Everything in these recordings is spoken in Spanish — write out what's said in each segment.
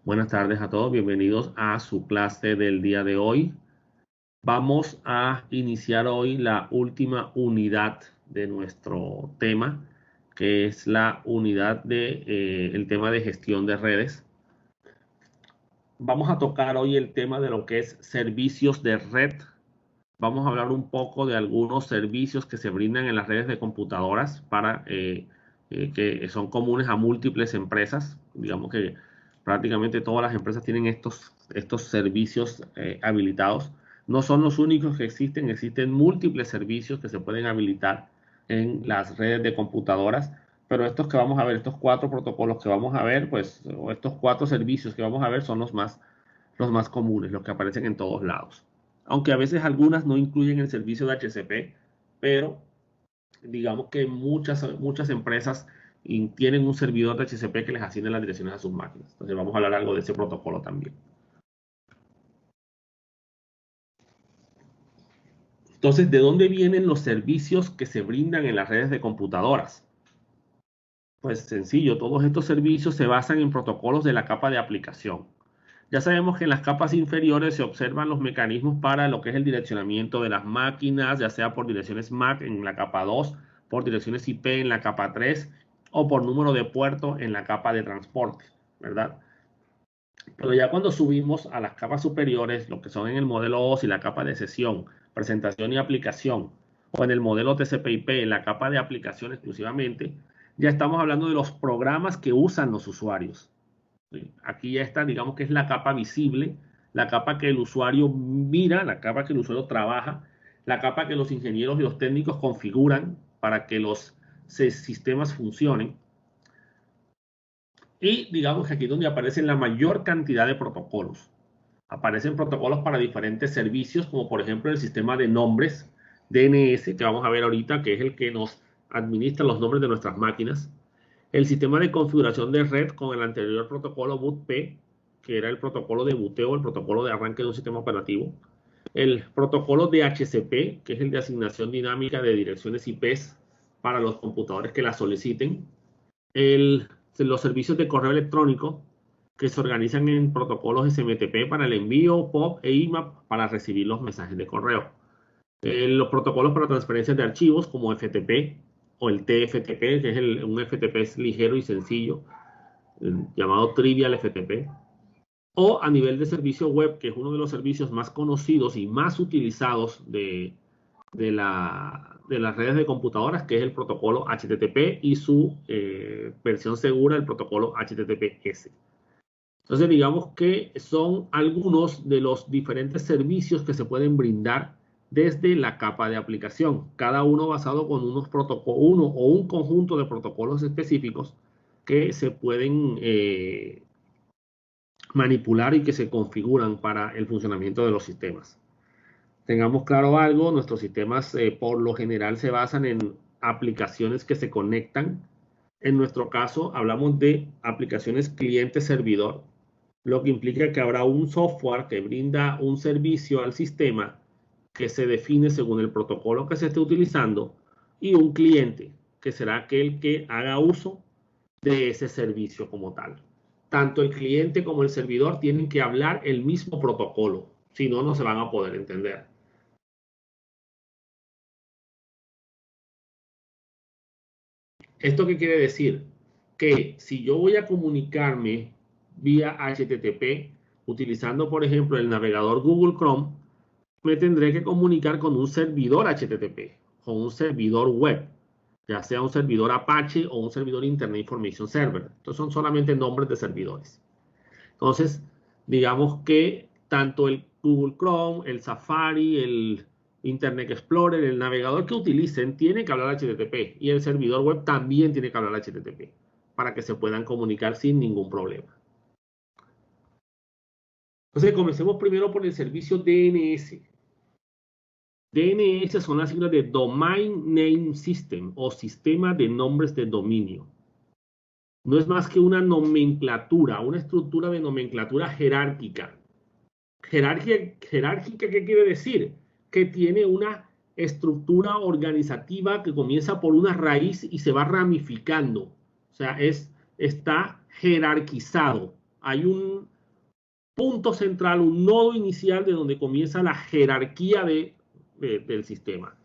Buenas tardes a todos, bienvenidos a su clase del día de hoy. Vamos a iniciar hoy la última unidad de nuestro tema, que es la unidad el tema de gestión de redes. Vamos a tocar hoy el tema de lo que es servicios de red. Vamos a hablar un poco de algunos servicios que se brindan en las redes de computadoras que son comunes a múltiples empresas. Digamos que prácticamente todas las empresas tienen estos servicios habilitados. No son los únicos que existen múltiples servicios que se pueden habilitar en las redes de computadoras, pero estos que vamos a ver, estos cuatro protocolos que vamos a ver, pues, o estos cuatro servicios que vamos a ver son los más comunes, los que aparecen en todos lados. Aunque a veces algunas no incluyen el servicio de HCP, pero digamos que muchas empresas tienen un servidor de HCP que les asigne las direcciones a sus máquinas. Entonces vamos a hablar algo de ese protocolo también. Entonces, ¿de dónde vienen los servicios que se brindan en las redes de computadoras? Pues sencillo, todos estos servicios se basan en protocolos de la capa de aplicación. Ya sabemos que en las capas inferiores se observan los mecanismos para lo que es el direccionamiento de las máquinas, ya sea por direcciones MAC en la capa 2, por direcciones IP en la capa 3 o por número de puerto en la capa de transporte, ¿verdad? Pero ya cuando subimos a las capas superiores, lo que son en el modelo OS y la capa de sesión, presentación y aplicación, o en el modelo TCP/IP en la capa de aplicación exclusivamente, ya estamos hablando de los programas que usan los usuarios. Aquí ya está, digamos que es la capa visible, la capa que el usuario mira, la capa que el usuario trabaja, la capa que los ingenieros y los técnicos configuran para que los sistemas funcionen. Y digamos que aquí es donde aparecen la mayor cantidad de protocolos. Aparecen protocolos para diferentes servicios, como por ejemplo el sistema de nombres DNS, que vamos a ver ahorita, que es el que nos administra los nombres de nuestras máquinas. El sistema de configuración de red con el anterior protocolo BootP, que era el protocolo de buteo, el protocolo de arranque de un sistema operativo. El protocolo de HCP, que es el de asignación dinámica de direcciones IPs para los computadores que la soliciten. Los servicios de correo electrónico, que se organizan en protocolos SMTP para el envío, POP e IMAP para recibir los mensajes de correo. Los protocolos para transferencias de archivos como FTP o el TFTP, que es un FTP ligero y sencillo, llamado Trivial FTP. O a nivel de servicio web, que es uno de los servicios más conocidos y más utilizados de las redes de computadoras, que es el protocolo HTTP y su versión segura, el protocolo HTTPS. Entonces, digamos que son algunos de los diferentes servicios que se pueden brindar desde la capa de aplicación, cada uno basado con uno o un conjunto de protocolos específicos que se pueden manipular y que se configuran para el funcionamiento de los sistemas. Tengamos claro algo, nuestros sistemas por lo general se basan en aplicaciones que se conectan. En nuestro caso, hablamos de aplicaciones cliente-servidor, lo que implica que habrá un software que brinda un servicio al sistema que se define según el protocolo que se esté utilizando y un cliente que será aquel que haga uso de ese servicio como tal. Tanto el cliente como el servidor tienen que hablar el mismo protocolo, si no, no se van a poder entender. ¿Esto qué quiere decir? Que si yo voy a comunicarme vía HTTP utilizando, por ejemplo, el navegador Google Chrome, me tendré que comunicar con un servidor HTTP, con un servidor web, ya sea un servidor Apache o un servidor Internet Information Server. Estos son solamente nombres de servidores. Entonces, digamos que tanto el Google Chrome, el Safari, el Internet Explorer, el navegador que utilicen, tiene que hablar HTTP y el servidor web también tiene que hablar HTTP para que se puedan comunicar sin ningún problema. Entonces, comencemos primero por el servicio DNS. DNS son las siglas de Domain Name System o Sistema de Nombres de Dominio. No es más que una nomenclatura, una estructura de nomenclatura jerárquica. Jerárquica, ¿qué quiere decir? Que tiene una estructura organizativa que comienza por una raíz y se va ramificando. O sea, está jerarquizado hay un punto central, un nodo inicial de donde comienza la jerarquía del sistema.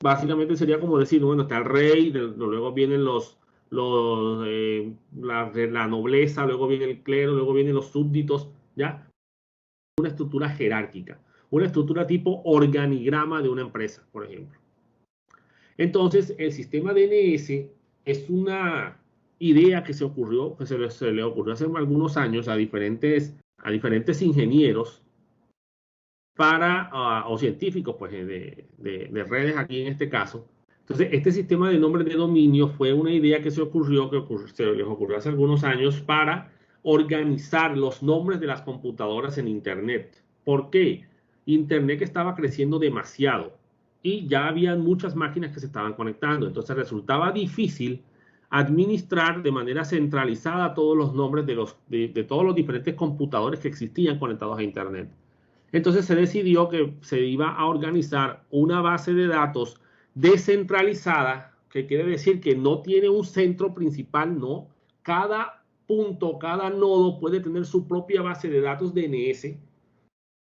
Básicamente sería como decir, bueno, está el rey, luego vienen la nobleza, luego viene el clero, luego vienen los súbditos, ¿ya? Una estructura jerárquica, una estructura tipo organigrama de una empresa, por ejemplo. Entonces, el sistema DNS es una idea que se le ocurrió hace algunos años a diferentes ingenieros o científicos, pues, de redes aquí en este caso. Entonces, este sistema de nombres de dominio fue una idea que se les ocurrió hace algunos años para organizar los nombres de las computadoras en Internet. ¿Por qué? Internet estaba creciendo demasiado y ya había muchas máquinas que se estaban conectando. Entonces, resultaba difícil administrar de manera centralizada todos los nombres de todos los diferentes computadores que existían conectados a Internet. Entonces se decidió que se iba a organizar una base de datos descentralizada, que quiere decir que no tiene un centro principal, no. Cada punto, cada nodo puede tener su propia base de datos DNS.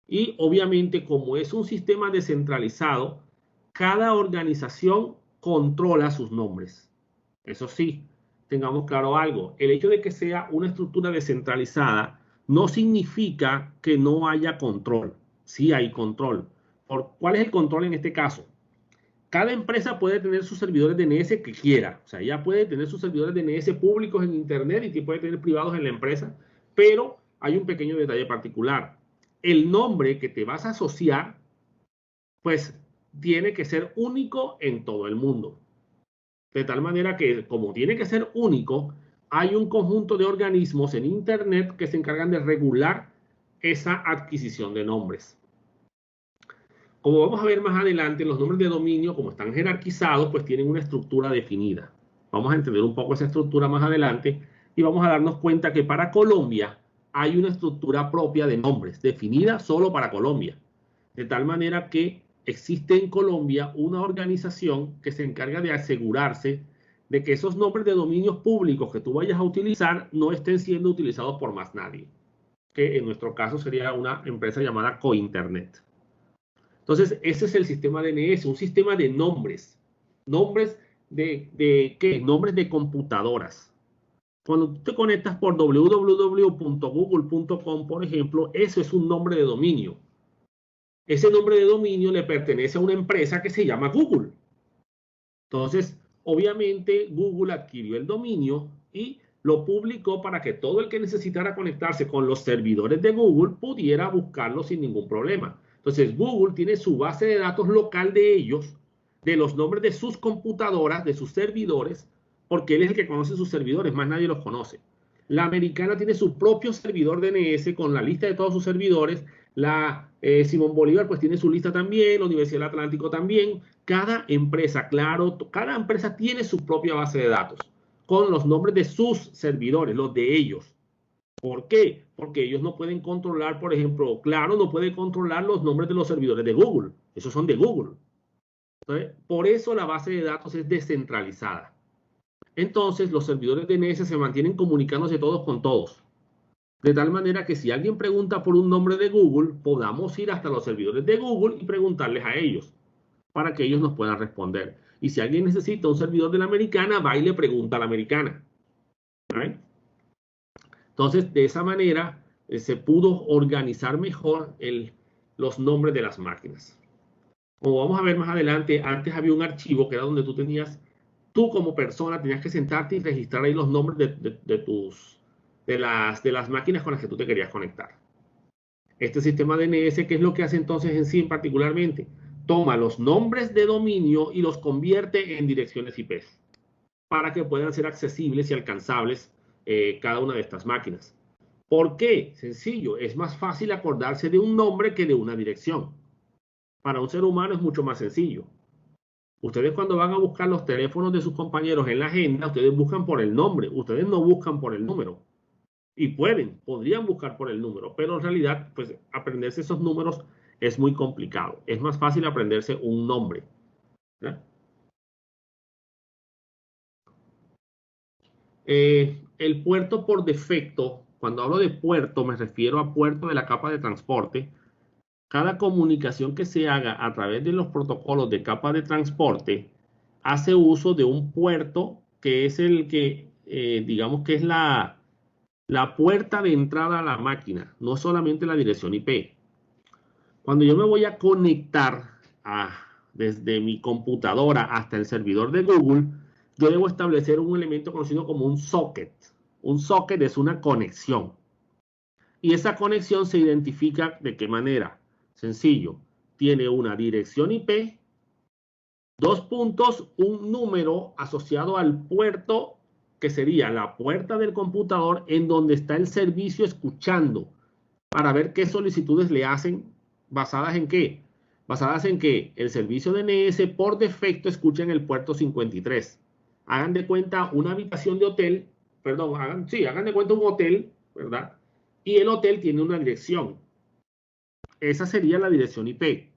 Y obviamente, como es un sistema descentralizado, cada organización controla sus nombres. Eso sí, tengamos claro algo. El hecho de que sea una estructura descentralizada no significa que no haya control. Sí hay control. ¿Cuál es el control en este caso? Cada empresa puede tener sus servidores DNS que quiera. O sea, ella puede tener sus servidores DNS públicos en Internet y puede tener privados en la empresa, pero hay un pequeño detalle particular. El nombre que te vas a asociar, pues, tiene que ser único en todo el mundo. De tal manera que, como tiene que ser único, hay un conjunto de organismos en Internet que se encargan de regular esa adquisición de nombres. Como vamos a ver más adelante, los nombres de dominio, como están jerarquizados, pues tienen una estructura definida. Vamos a entender un poco esa estructura más adelante y vamos a darnos cuenta que para Colombia hay una estructura propia de nombres, definida solo para Colombia. De tal manera que existe en Colombia una organización que se encarga de asegurarse de que esos nombres de dominios públicos que tú vayas a utilizar no estén siendo utilizados por más nadie, que en nuestro caso sería una empresa llamada Cointernet. Entonces, ese es el sistema DNS, un sistema de nombres. Nombres de ¿qué? Nombres de computadoras. Cuando tú te conectas por www.google.com, por ejemplo, eso es un nombre de dominio. Ese nombre de dominio le pertenece a una empresa que se llama Google. Entonces, obviamente, Google adquirió el dominio y lo publicó para que todo el que necesitara conectarse con los servidores de Google pudiera buscarlo sin ningún problema. Entonces, Google tiene su base de datos local de ellos, de los nombres de sus computadoras, de sus servidores, porque él es el que conoce sus servidores, más nadie los conoce. La americana tiene su propio servidor DNS con la lista de todos sus servidores. La Simón Bolívar pues tiene su lista también, la Universidad del Atlántico también. Cada empresa, claro, cada empresa tiene su propia base de datos con los nombres de sus servidores, los de ellos. ¿Por qué? Porque ellos no pueden controlar, por ejemplo, Claro no puede controlar los nombres de los servidores de Google. Esos son de Google. Entonces, por eso la base de datos es descentralizada. Entonces, los servidores DNS se mantienen comunicándose todos con todos. De tal manera que si alguien pregunta por un nombre de Google, podamos ir hasta los servidores de Google y preguntarles a ellos para que ellos nos puedan responder. Y si alguien necesita un servidor de la americana, va y le pregunta a la americana. ¿Right? Entonces, de esa manera se pudo organizar mejor los nombres de las máquinas. Como vamos a ver más adelante, antes había un archivo que era donde tú como persona tenías que sentarte y registrar ahí los nombres de las máquinas con las que tú te querías conectar. Este sistema DNS, ¿qué es lo que hace entonces en sí particularmente? Toma los nombres de dominio y los convierte en direcciones IP para que puedan ser accesibles y alcanzables cada una de estas máquinas. ¿Por qué? Sencillo, es más fácil acordarse de un nombre que de una dirección. Para un ser humano es mucho más sencillo. Ustedes cuando van a buscar los teléfonos de sus compañeros en la agenda, ustedes buscan por el nombre, ustedes no buscan por el número. Y podrían buscar por el número, pero en realidad, pues aprenderse esos números es muy complicado. Es más fácil aprenderse un nombre. ¿Ya? El puerto por defecto Cuando hablo de puerto, me refiero a puerto de la capa de transporte. Cada comunicación que se haga a través de los protocolos de capa de transporte hace uso de un puerto que es el que, digamos que es la puerta de entrada a la máquina, no solamente la dirección IP. Cuando yo me voy a conectar desde mi computadora hasta el servidor de Google, yo debo establecer un elemento conocido como un socket. Un socket es una conexión. Y esa conexión se identifica ¿de qué manera? Sencillo. Tiene una dirección IP, 2 puntos, un número asociado al puerto, que sería la puerta del computador en donde está el servicio escuchando, para ver qué solicitudes le hacen, basadas en qué. Basadas en que el servicio DNS por defecto escucha en el puerto 53. Hagan de cuenta una habitación de hotel, perdón, hagan de cuenta un hotel, ¿verdad? Y el hotel tiene una dirección. Esa sería la dirección IP.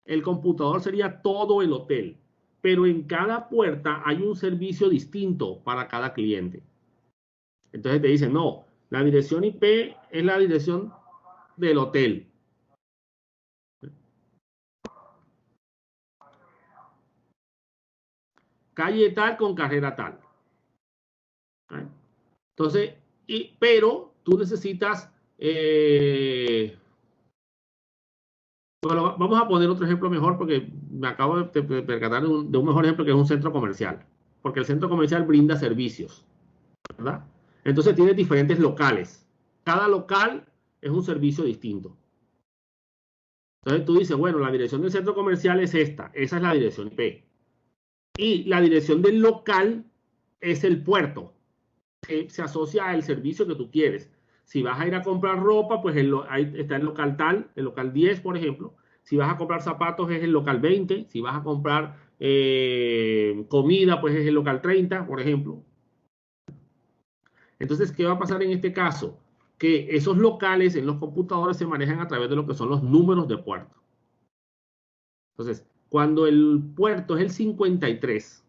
El computador sería todo el hotel, pero en cada puerta hay un servicio distinto para cada cliente. Entonces te dicen, no, la dirección IP es la dirección del hotel. Calle tal con carrera tal. Entonces, pero tú necesitas... bueno, vamos a poner otro ejemplo mejor porque me acabo de percatar de un mejor ejemplo que es un centro comercial. Porque el centro comercial brinda servicios, ¿verdad? Entonces tiene diferentes locales. Cada local es un servicio distinto. Entonces tú dices, bueno, la dirección del centro comercial es esta. Esa es la dirección IP. Y la dirección del local es el puerto, que se asocia al servicio que tú quieres. Si vas a ir a comprar ropa, pues ahí está el local tal, el local 10, por ejemplo. Si vas a comprar zapatos, es el local 20. Si vas a comprar comida, pues es el local 30, por ejemplo. Entonces, ¿qué va a pasar en este caso? Que esos locales en los computadores se manejan a través de lo que son los números de puerto. Entonces, cuando el puerto es el 53,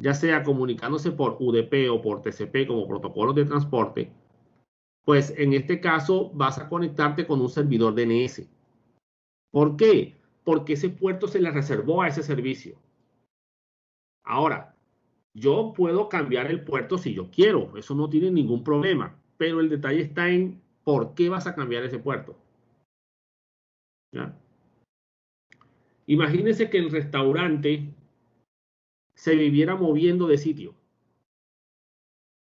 ya sea comunicándose por UDP o por TCP como protocolos de transporte, pues en este caso vas a conectarte con un servidor DNS. ¿Por qué? Porque ese puerto se le reservó a ese servicio. Ahora, yo puedo cambiar el puerto si yo quiero, eso no tiene ningún problema, pero el detalle está en por qué vas a cambiar ese puerto. ¿Ya? Imagínense que el restaurante se viviera moviendo de sitio.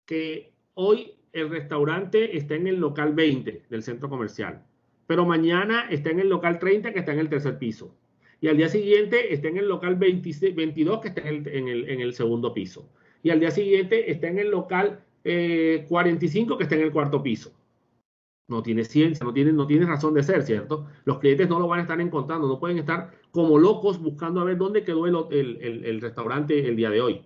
Que hoy el restaurante está en el local 20 del centro comercial, pero mañana está en el local 30 que está en el tercer piso. Y al día siguiente está en el local 22 que está en el segundo piso. Y al día siguiente está en el local 45 que está en el cuarto piso. No tiene ciencia, no tiene razón de ser, ¿cierto? Los clientes no lo van a estar encontrando, no pueden estar como locos buscando a ver dónde quedó el restaurante el día de hoy.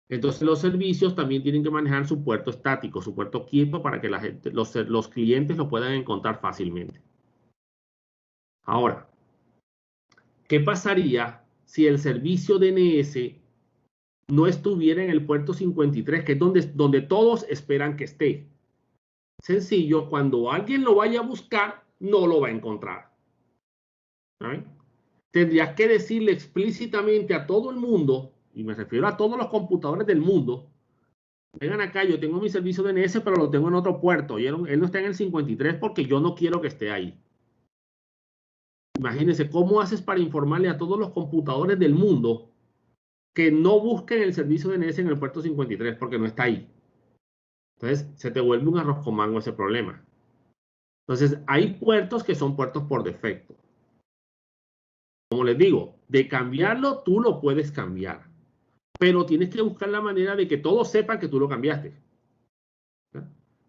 Entonces los servicios también tienen que manejar su puerto estático, su puerto quieto para que los clientes lo puedan encontrar fácilmente. Ahora, ¿qué pasaría si el servicio DNS no estuviera en el puerto 53, que es donde todos esperan que esté? Sencillo, cuando alguien lo vaya a buscar, no lo va a encontrar. ¿Saben? Tendrías que decirle explícitamente a todo el mundo, y me refiero a todos los computadores del mundo, vengan acá, yo tengo mi servicio DNS, pero lo tengo en otro puerto. Y él no está en el 53 porque yo no quiero que esté ahí. Imagínense, ¿cómo haces para informarle a todos los computadores del mundo que no busquen el servicio DNS en el puerto 53 porque no está ahí? Entonces, se te vuelve un arroz con mango ese problema. Entonces, hay puertos que son puertos por defecto. Como les digo, de cambiarlo, tú lo puedes cambiar. Pero tienes que buscar la manera de que todos sepan que tú lo cambiaste.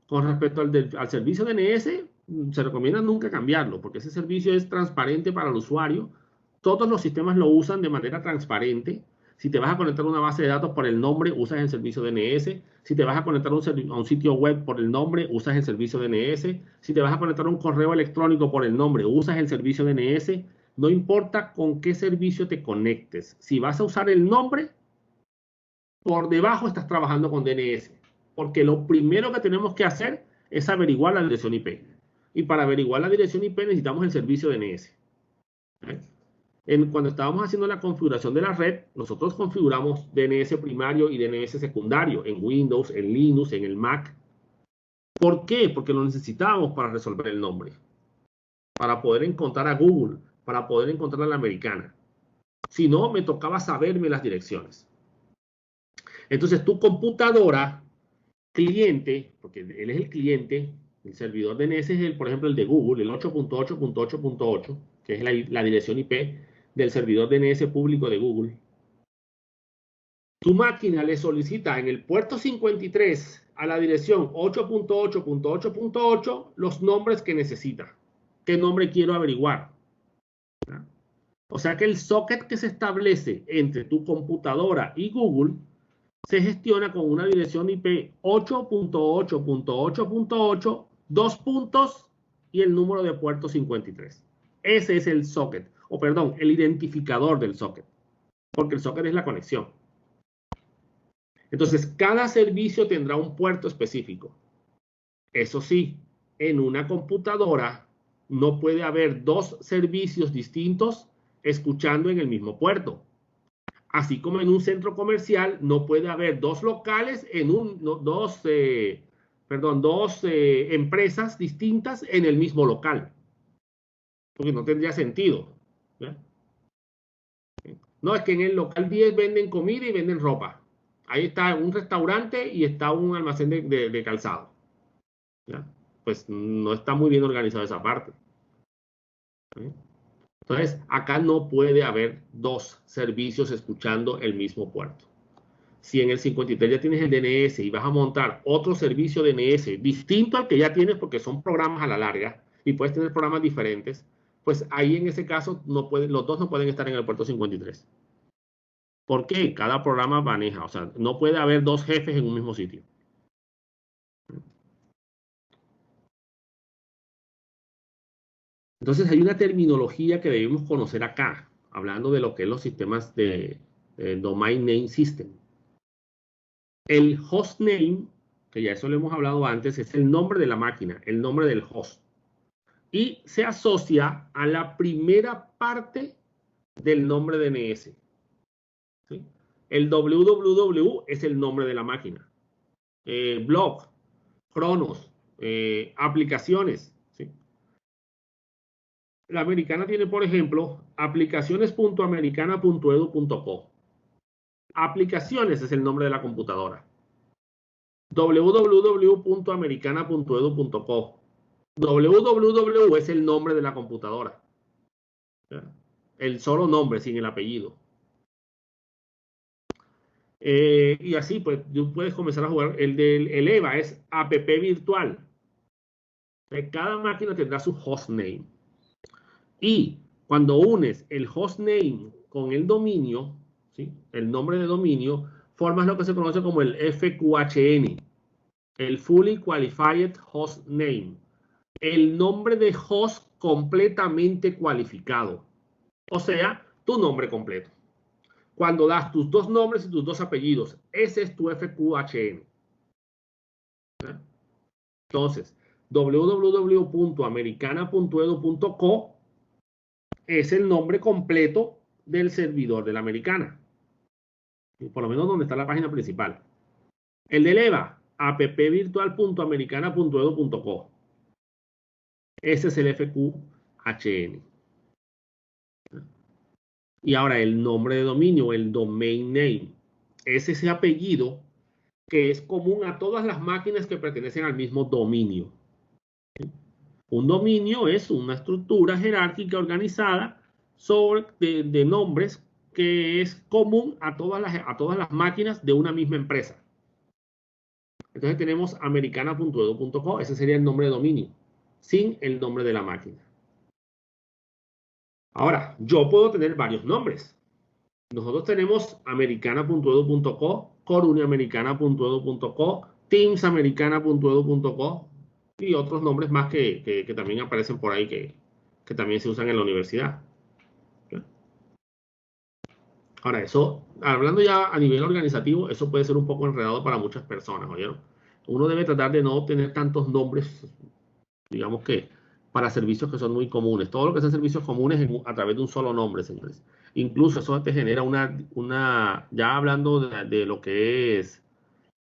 Con respecto al servicio DNS, se recomienda nunca cambiarlo, porque ese servicio es transparente para el usuario. Todos los sistemas lo usan de manera transparente. Si te vas a conectar a una base de datos por el nombre, usas el servicio DNS. Si te vas a conectar a un sitio web por el nombre, usas el servicio DNS. Si te vas a conectar a un correo electrónico por el nombre, usas el servicio DNS. No importa con qué servicio te conectes. Si vas a usar el nombre, por debajo estás trabajando con DNS. Porque lo primero que tenemos que hacer es averiguar la dirección IP. Y para averiguar la dirección IP necesitamos el servicio DNS. Cuando estábamos haciendo la configuración de la red, nosotros configuramos DNS primario y DNS secundario en Windows, en Linux, en el Mac. ¿Por qué? Porque lo necesitábamos para resolver el nombre. Para poder encontrar a Google, para poder encontrar a la americana. Si no, me tocaba saberme las direcciones. Entonces, tu computadora, cliente, porque él es el cliente, el servidor DNS es, por ejemplo, el de Google, el 8.8.8.8, que es la dirección IP del servidor DNS público de Google. Tu máquina le solicita en el puerto 53 a la dirección 8.8.8.8 los nombres que necesita. ¿Qué nombre quiero averiguar? O sea que el socket que se establece entre tu computadora y Google se gestiona con una dirección IP 8.8.8.8, 2 puntos y el número de puerto 53. Ese es el socket, o perdón, el identificador del socket, porque el socket es la conexión. Entonces, cada servicio tendrá un puerto específico. Eso sí, en una computadora no puede haber dos servicios distintos escuchando en el mismo puerto. Así como en un centro comercial no puede haber dos locales en dos empresas distintas en el mismo local. Porque no tendría sentido. ¿Ya? No, es que en el local 10 venden comida y venden ropa. Ahí está un restaurante y está un almacén de calzado. ¿Ya? Pues no está muy bien organizado esa parte. ¿Sí? Entonces, acá no puede haber dos servicios escuchando el mismo puerto. Si en el 53 ya tienes el DNS y vas a montar otro servicio DNS distinto al que ya tienes porque son programas a la larga y puedes tener programas diferentes, pues ahí en ese caso los dos no pueden estar en el puerto 53. ¿Por qué? Cada programa maneja, o sea, no puede haber dos jefes en un mismo sitio. Entonces hay una terminología que debemos conocer acá, hablando de lo que es los sistemas de Domain Name System. El hostname, que ya eso lo hemos hablado antes, es el nombre de la máquina, el nombre del host. Y se asocia a la primera parte del nombre DNS. ¿Sí? El www es el nombre de la máquina. Blog, Cronos, aplicaciones. ¿Sí? La americana tiene, por ejemplo, aplicaciones.americana.edu.co. Aplicaciones es el nombre de la computadora. www.americana.edu.co. www es el nombre de la computadora. El solo nombre, sin el apellido. Y así, pues, tú puedes comenzar a jugar. El EVA es app virtual. Cada máquina tendrá su hostname. Y cuando unes el hostname con el dominio, ¿sí? El nombre de dominio, formas lo que se conoce como el FQHN, el Fully Qualified Host Name, el nombre de host completamente cualificado, o sea, tu nombre completo. Cuando das tus dos nombres y tus dos apellidos, ese es tu FQHN. Entonces, www.americana.edu.co es el nombre completo del servidor de la americana. Por lo menos donde está la página principal. El del EVA, appvirtual.americana.edu.co. Ese es el FQHN. Y ahora el nombre de dominio, el domain name, es ese apellido que es común a todas las máquinas que pertenecen al mismo dominio. Un dominio es una estructura jerárquica organizada de nombres que es común a todas las máquinas de una misma empresa. Entonces tenemos americana.edu.co, ese sería el nombre de dominio, sin el nombre de la máquina. Ahora, yo puedo tener varios nombres. Nosotros tenemos americana.edu.co, coruniamericana.edu.co, teamsamericana.edu.co y otros nombres más que también aparecen por ahí que también se usan en la universidad. Ahora, eso, hablando ya a nivel organizativo, eso puede ser un poco enredado para muchas personas, ¿oyeron? Uno debe tratar de no tener tantos nombres, digamos que para servicios que son muy comunes. Todo lo que son servicios comunes a través de un solo nombre, señores. Incluso eso te genera ya hablando de lo que es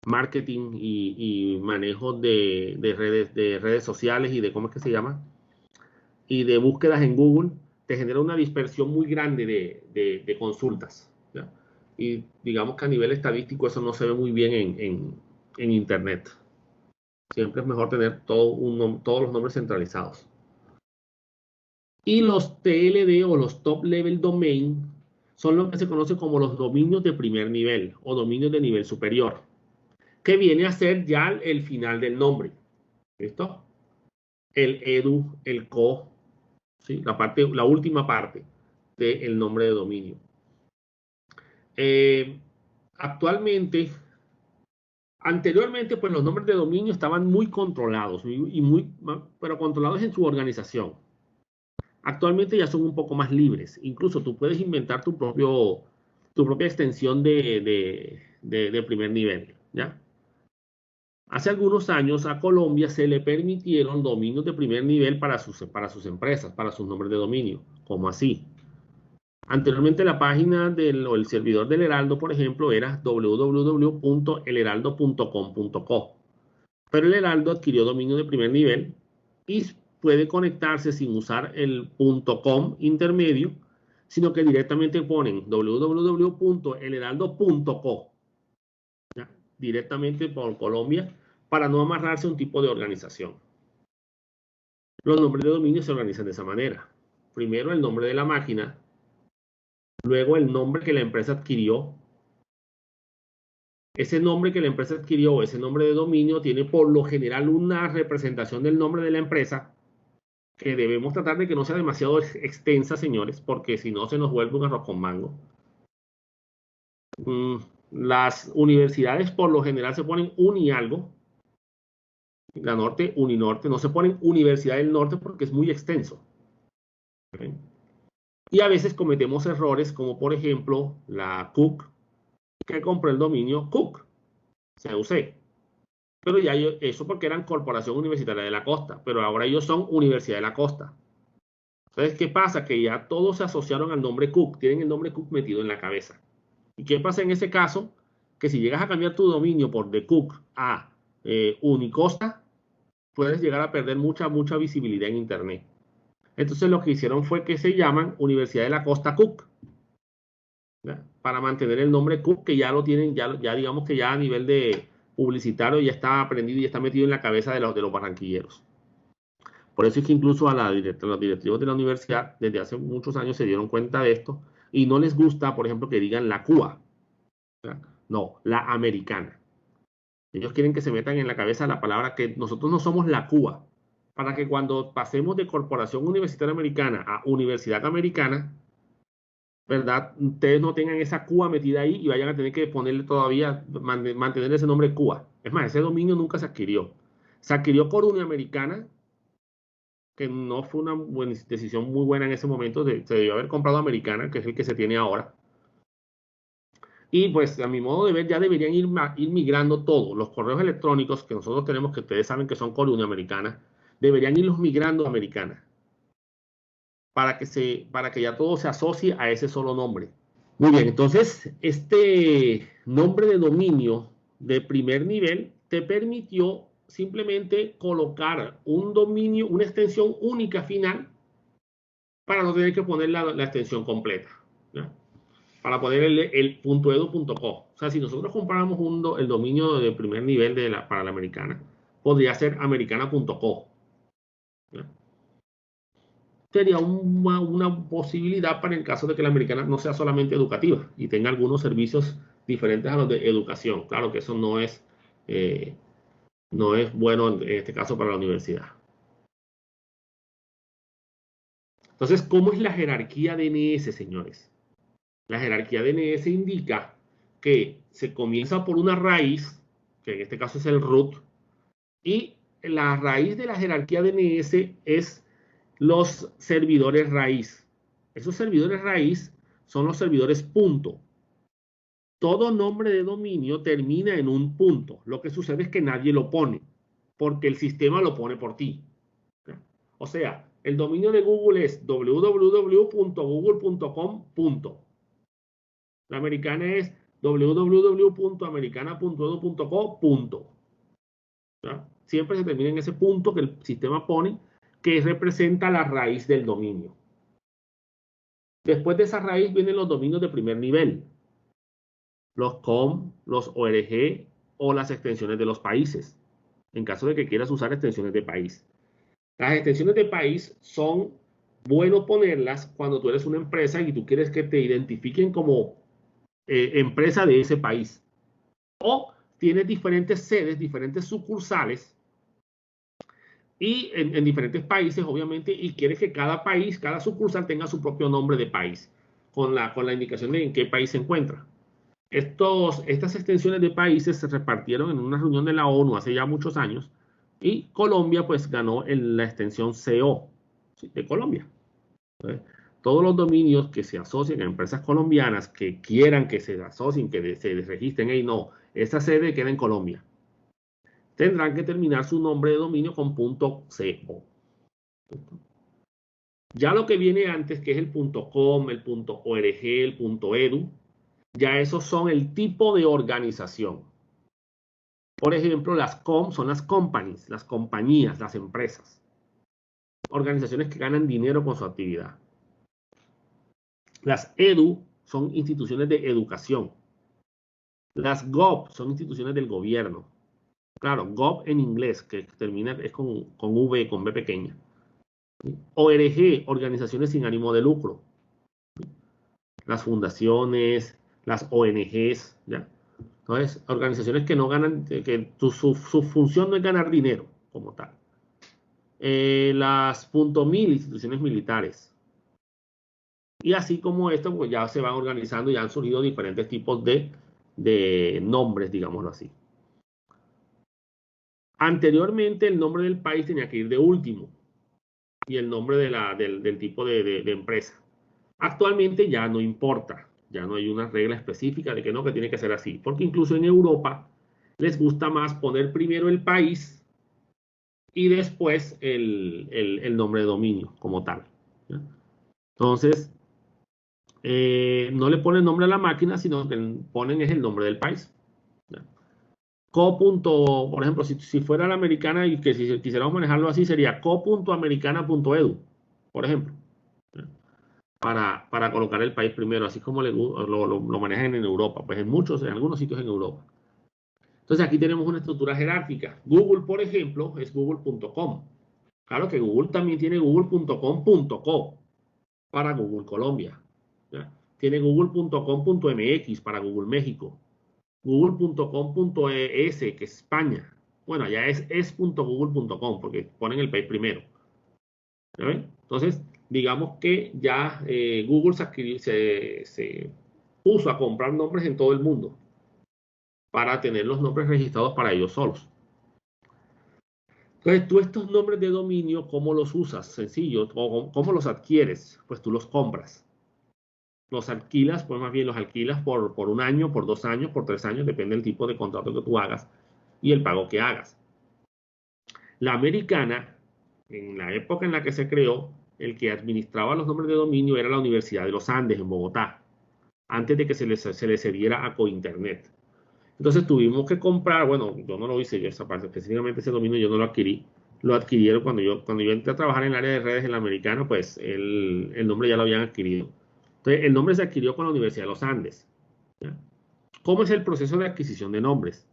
marketing y manejo de redes sociales y de, ¿cómo es que se llama? Y de búsquedas en Google, te genera una dispersión muy grande de consultas, ¿ya? Y digamos que a nivel estadístico eso no se ve muy bien en Internet. Siempre es mejor tener todos los nombres centralizados. Y los TLD o los Top Level Domain son lo que se conoce como los dominios de primer nivel o dominios de nivel superior, que viene a ser ya el final del nombre. ¿Listo? El edu, el co, ¿sí? La última parte del nombre de dominio. Actualmente, anteriormente, pues los nombres de dominio estaban muy controlados, pero controlados en su organización. Actualmente ya son un poco más libres. Incluso tú puedes inventar tu propia extensión de primer nivel, ¿ya? Hace algunos años a Colombia se le permitieron dominios de primer nivel para sus empresas, para sus nombres de dominio. ¿Cómo así? Anteriormente la página o el servidor del Heraldo, por ejemplo, era www.elheraldo.com.co. Pero el Heraldo adquirió dominio de primer nivel y puede conectarse sin usar el .com intermedio, sino que directamente ponen www.elheraldo.co, directamente por Colombia, para no amarrarse a un tipo de organización. Los nombres de dominio se organizan de esa manera. Primero el nombre de la máquina, luego el nombre que la empresa adquirió. Ese nombre que la empresa adquirió, ese nombre de dominio, tiene por lo general una representación del nombre de la empresa, que debemos tratar de que no sea demasiado extensa, señores, porque si no se nos vuelve un arroz con mango. Las universidades por lo general se ponen uni algo. La Norte, Uninorte, no se ponen Universidad del Norte porque es muy extenso. ¿Okay? Y a veces cometemos errores como por ejemplo la Cook, que compró el dominio Cook, CUC. Pero ya eso porque eran Corporación Universitaria de la Costa, pero ahora ellos son Universidad de la Costa. Entonces, ¿qué pasa? Que ya todos se asociaron al nombre Cook, tienen el nombre Cook metido en la cabeza. ¿Y qué pasa en ese caso? Que si llegas a cambiar tu dominio por The Cook a Unicosta, puedes llegar a perder mucha visibilidad en Internet. Entonces lo que hicieron fue que se llaman Universidad de la Costa Cook, ¿ya? Para mantener el nombre Cook, que ya lo tienen, ya digamos que ya a nivel de publicitario ya está aprendido y ya está metido en la cabeza de los barranquilleros. Por eso es que incluso a los directivos de la universidad desde hace muchos años se dieron cuenta de esto y no les gusta, por ejemplo, que digan la CUA. ¿Ya? No, la americana. Ellos quieren que se metan en la cabeza la palabra que nosotros no somos la CUA, para que cuando pasemos de Corporación Universitaria Americana a Universidad Americana, ¿verdad? Ustedes no tengan esa CUA metida ahí y vayan a tener que ponerle todavía, mantener ese nombre CUA. Es más, ese dominio nunca se adquirió. Se adquirió por Uniamericana, que no fue una decisión muy buena en ese momento. Se debió haber comprado Americana, que es el que se tiene ahora. Y pues a mi modo de ver ya deberían ir migrando todos los correos electrónicos que nosotros tenemos, que ustedes saben que son con Uniamericana, deberían irlos migrando a Americana para que ya todo se asocie a ese solo nombre. Muy bien, entonces este nombre de dominio de primer nivel te permitió simplemente colocar un dominio, una extensión única final para no tener que poner la extensión completa, ¿ya? Para poner el .edu.co. O sea, si nosotros compráramos el dominio de primer nivel para la americana, podría ser americana.co. Sería una posibilidad para el caso de que la americana no sea solamente educativa y tenga algunos servicios diferentes a los de educación. Claro que eso no es bueno en este caso para la universidad. Entonces, ¿cómo es la jerarquía DNS, señores? La jerarquía DNS indica que se comienza por una raíz, que en este caso es el root, y la raíz de la jerarquía DNS es los servidores raíz. Esos servidores raíz son los servidores punto. Todo nombre de dominio termina en un punto. Lo que sucede es que nadie lo pone, porque el sistema lo pone por ti. O sea, el dominio de Google es www.google.com. La americana es www.americana.edu.co. Siempre se termina en ese punto que el sistema pone, que representa la raíz del dominio. Después de esa raíz vienen los dominios de primer nivel, los com, los org o las extensiones de los países, en caso de que quieras usar extensiones de país. Las extensiones de país son bueno ponerlas cuando tú eres una empresa y tú quieres que te identifiquen como empresa de ese país. O tienes diferentes sedes, diferentes sucursales y en diferentes países, obviamente, y quieres que cada país, cada sucursal tenga su propio nombre de país, con la indicación de en qué país se encuentra. Estas extensiones de países se repartieron en una reunión de la ONU hace ya muchos años y Colombia pues ganó la extensión CO, ¿sí?, de Colombia. Entonces, todos los dominios que se asocien a empresas colombianas que quieran que se asocien, que se registren, y no, esa sede queda en Colombia, tendrán que terminar su nombre de dominio con .co. Ya lo que viene antes, que es el .com, el .org, el .edu, ya esos son el tipo de organización. Por ejemplo, las com son las companies, las compañías, las empresas. Organizaciones que ganan dinero con su actividad. Las edu son instituciones de educación. Las gov son instituciones del gobierno. Claro, gov en inglés, que termina es con V, con B pequeña. ORG, organizaciones sin ánimo de lucro. Las fundaciones, las ONGs, ¿ya? Entonces, organizaciones que no ganan, que su función no es ganar dinero como tal. Las .mil, instituciones militares. Y así como esto, pues ya se van organizando y han surgido diferentes tipos de nombres, digámoslo así. Anteriormente, el nombre del país tenía que ir de último y el nombre del tipo de empresa. Actualmente ya no importa, ya no hay una regla específica de que no, que tiene que ser así, porque incluso en Europa les gusta más poner primero el país y después el nombre de dominio como tal, ¿ya? Entonces, no le ponen nombre a la máquina, sino que ponen es el nombre del país, ¿ya? Por ejemplo, si fuera la americana y que si quisiéramos manejarlo así, sería co.americana.edu, por ejemplo, ¿ya? Para colocar el país primero, así como lo manejan en Europa, pues en algunos sitios en Europa. Entonces aquí tenemos una estructura jerárquica. Google, por ejemplo, es google.com. Claro que Google también tiene google.com.co para Google Colombia, ¿ya? Tiene google.com.mx para Google México. Google.com.es, que es España. Bueno, allá es .google.com porque ponen el país primero. ¿Ya ven? Entonces, digamos que ya Google se puso a comprar nombres en todo el mundo para tener los nombres registrados para ellos solos. Entonces, tú estos nombres de dominio, ¿cómo los usas? Sencillo. ¿O cómo los adquieres? Pues tú los compras. Los alquilas, pues más bien los alquilas por un año, por 2 años, por 3 años, depende del tipo de contrato que tú hagas y el pago que hagas. La americana, en la época en la que se creó, el que administraba los nombres de dominio era la Universidad de los Andes en Bogotá, antes de que se le cediera a Cointernet. Entonces tuvimos que comprar, bueno, yo no lo hice, yo esa parte, específicamente ese dominio yo no lo adquirí, lo adquirieron cuando yo entré a trabajar en el área de redes en la americana, pues el nombre ya lo habían adquirido. Entonces el nombre se adquirió con la Universidad de los Andes, ¿ya? ¿Cómo es el proceso de adquisición de nombres?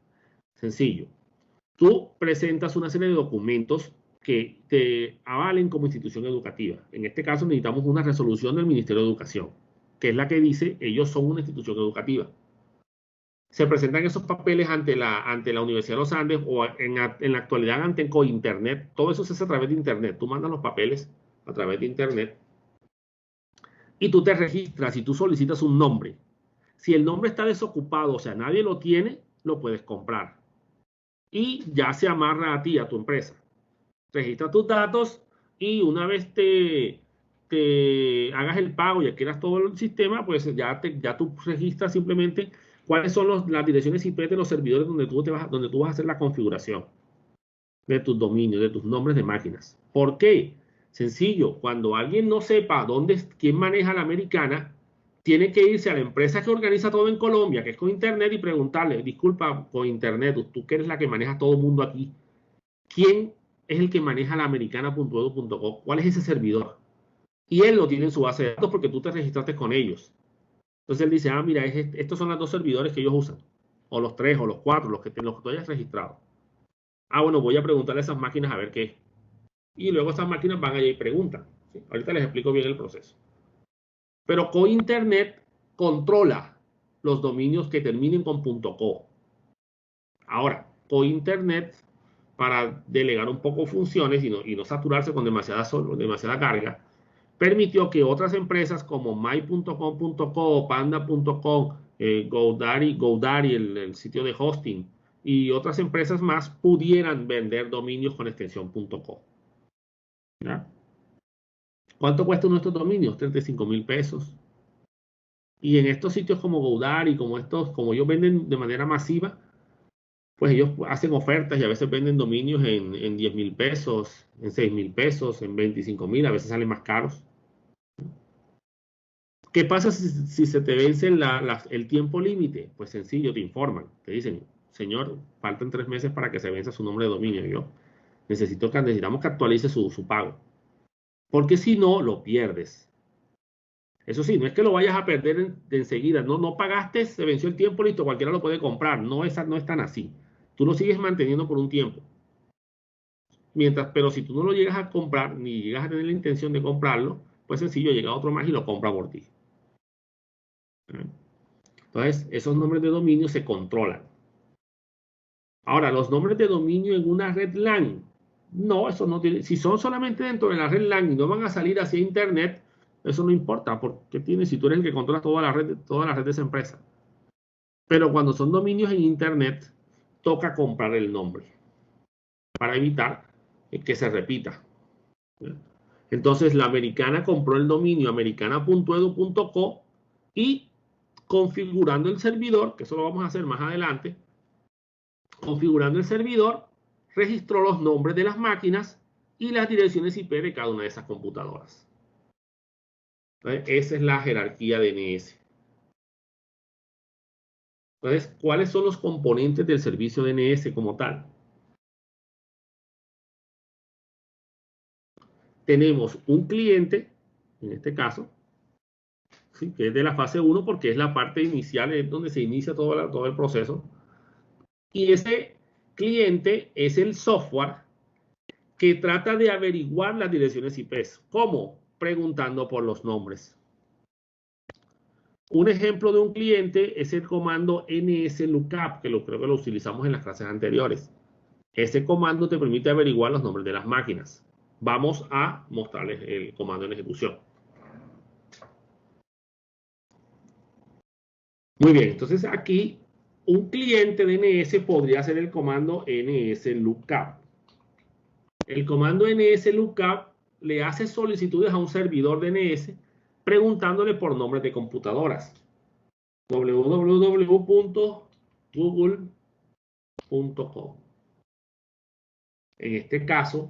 Sencillo. Tú presentas una serie de documentos que te avalen como institución educativa. En este caso necesitamos una resolución del Ministerio de Educación, que es la que dice ellos son una institución educativa. Se presentan esos papeles ante la Universidad de los Andes o en la actualidad ante Cointernet. Todo eso se hace a través de Internet. Tú mandas los papeles a través de Internet y tú te registras y tú solicitas un nombre. Si el nombre está desocupado, o sea, nadie lo tiene, lo puedes comprar. Y ya se amarra a ti, a tu empresa. Registra tus datos y una vez te hagas el pago y adquieras todo el sistema, pues ya tú registras simplemente ¿Cuáles son las direcciones IP de los servidores donde tú vas a hacer la configuración de tus dominios, de tus nombres de máquinas? ¿Por qué? Sencillo, cuando alguien no sepa quién maneja la americana, tiene que irse a la empresa que organiza todo en Colombia, que es con Internet, y preguntarle, disculpa, con Internet, tú que eres la que maneja todo el mundo aquí, ¿quién es el que maneja la americana.edu.co? ¿Cuál es ese servidor? Y él lo tiene en su base de datos porque tú te registraste con ellos. Entonces él dice, ah, mira, estos son los dos servidores que ellos usan, o los tres, o los cuatro, los que tú hayas registrado. Ah, bueno, voy a preguntarle a esas máquinas a ver qué es. Y luego esas máquinas van allá y preguntan. ¿Sí? Ahorita les explico bien el proceso. Pero CoInternet controla los dominios que terminen con .co. Ahora, CoInternet, para delegar un poco funciones y no saturarse con demasiada carga, permitió que otras empresas como my.com.co, panda.com, GoDaddy, el sitio de hosting, y otras empresas más pudieran vender dominios con extensión .co. ¿Ya? ¿Cuánto cuesta nuestros dominios? 35.000 pesos. Y en estos sitios como GoDaddy, como ellos venden de manera masiva, pues ellos hacen ofertas y a veces venden dominios en 10.000 pesos, en 6.000 pesos, en 25.000, a veces salen más caros. ¿Qué pasa si se te vence el tiempo límite? Pues sencillo, te informan. Te dicen, señor, faltan 3 meses para que se venza su nombre de dominio. Necesitamos que actualice su pago. Porque si no, lo pierdes. Eso sí, no es que lo vayas a perder de enseguida. No, no pagaste, se venció el tiempo, listo, cualquiera lo puede comprar. No es tan así. Tú lo sigues manteniendo por un tiempo. Pero si tú no lo llegas a comprar, ni llegas a tener la intención de comprarlo, pues sencillo, llega otro más y lo compra por ti. Entonces, esos nombres de dominio se controlan. Ahora, los nombres de dominio en una red LAN, no, eso no tiene. Si son solamente dentro de la red LAN y no van a salir hacia Internet, eso no importa, porque tienes, si tú eres el que controla toda la red de esa empresa. Pero cuando son dominios en Internet, toca comprar el nombre para evitar que se repita. Entonces, la americana compró el dominio americana.edu.co y configurando el servidor, que eso lo vamos a hacer más adelante, configurando el servidor, registró los nombres de las máquinas y las direcciones IP de cada una de esas computadoras. Entonces, esa es la jerarquía de DNS. Entonces, ¿cuáles son los componentes del servicio DNS como tal? Tenemos un cliente, en este caso, ¿sí? Que es de la fase 1 porque es la parte inicial, es donde se inicia todo el proceso. Y ese cliente es el software que trata de averiguar las direcciones IP. ¿Cómo? Preguntando por los nombres. Un ejemplo de un cliente es el comando nslookup, creo que lo utilizamos en las clases anteriores. Ese comando te permite averiguar los nombres de las máquinas. Vamos a mostrarles el comando en ejecución. Muy bien, entonces aquí un cliente DNS podría hacer el comando nslookup. El comando nslookup le hace solicitudes a un servidor DNS preguntándole por nombres de computadoras. www.google.com. En este caso,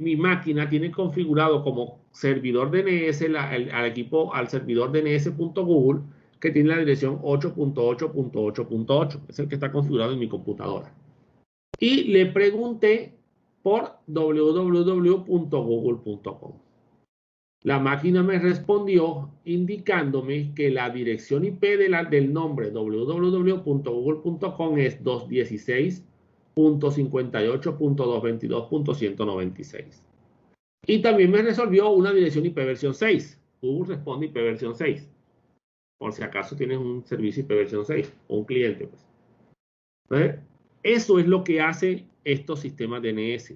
mi máquina tiene configurado como servidor DNS al servidor DNS.google que tiene la dirección 8.8.8.8. Es el que está configurado en mi computadora. Y le pregunté por www.google.com. La máquina me respondió indicándome que la dirección IP del nombre www.google.com es 216.58.222.196. Y también me resolvió una dirección IP versión 6. Google responde IP versión 6. Por si acaso tienes un servicio IP versión 6 o un cliente. Pues. Entonces, eso es lo que hace estos sistemas DNS.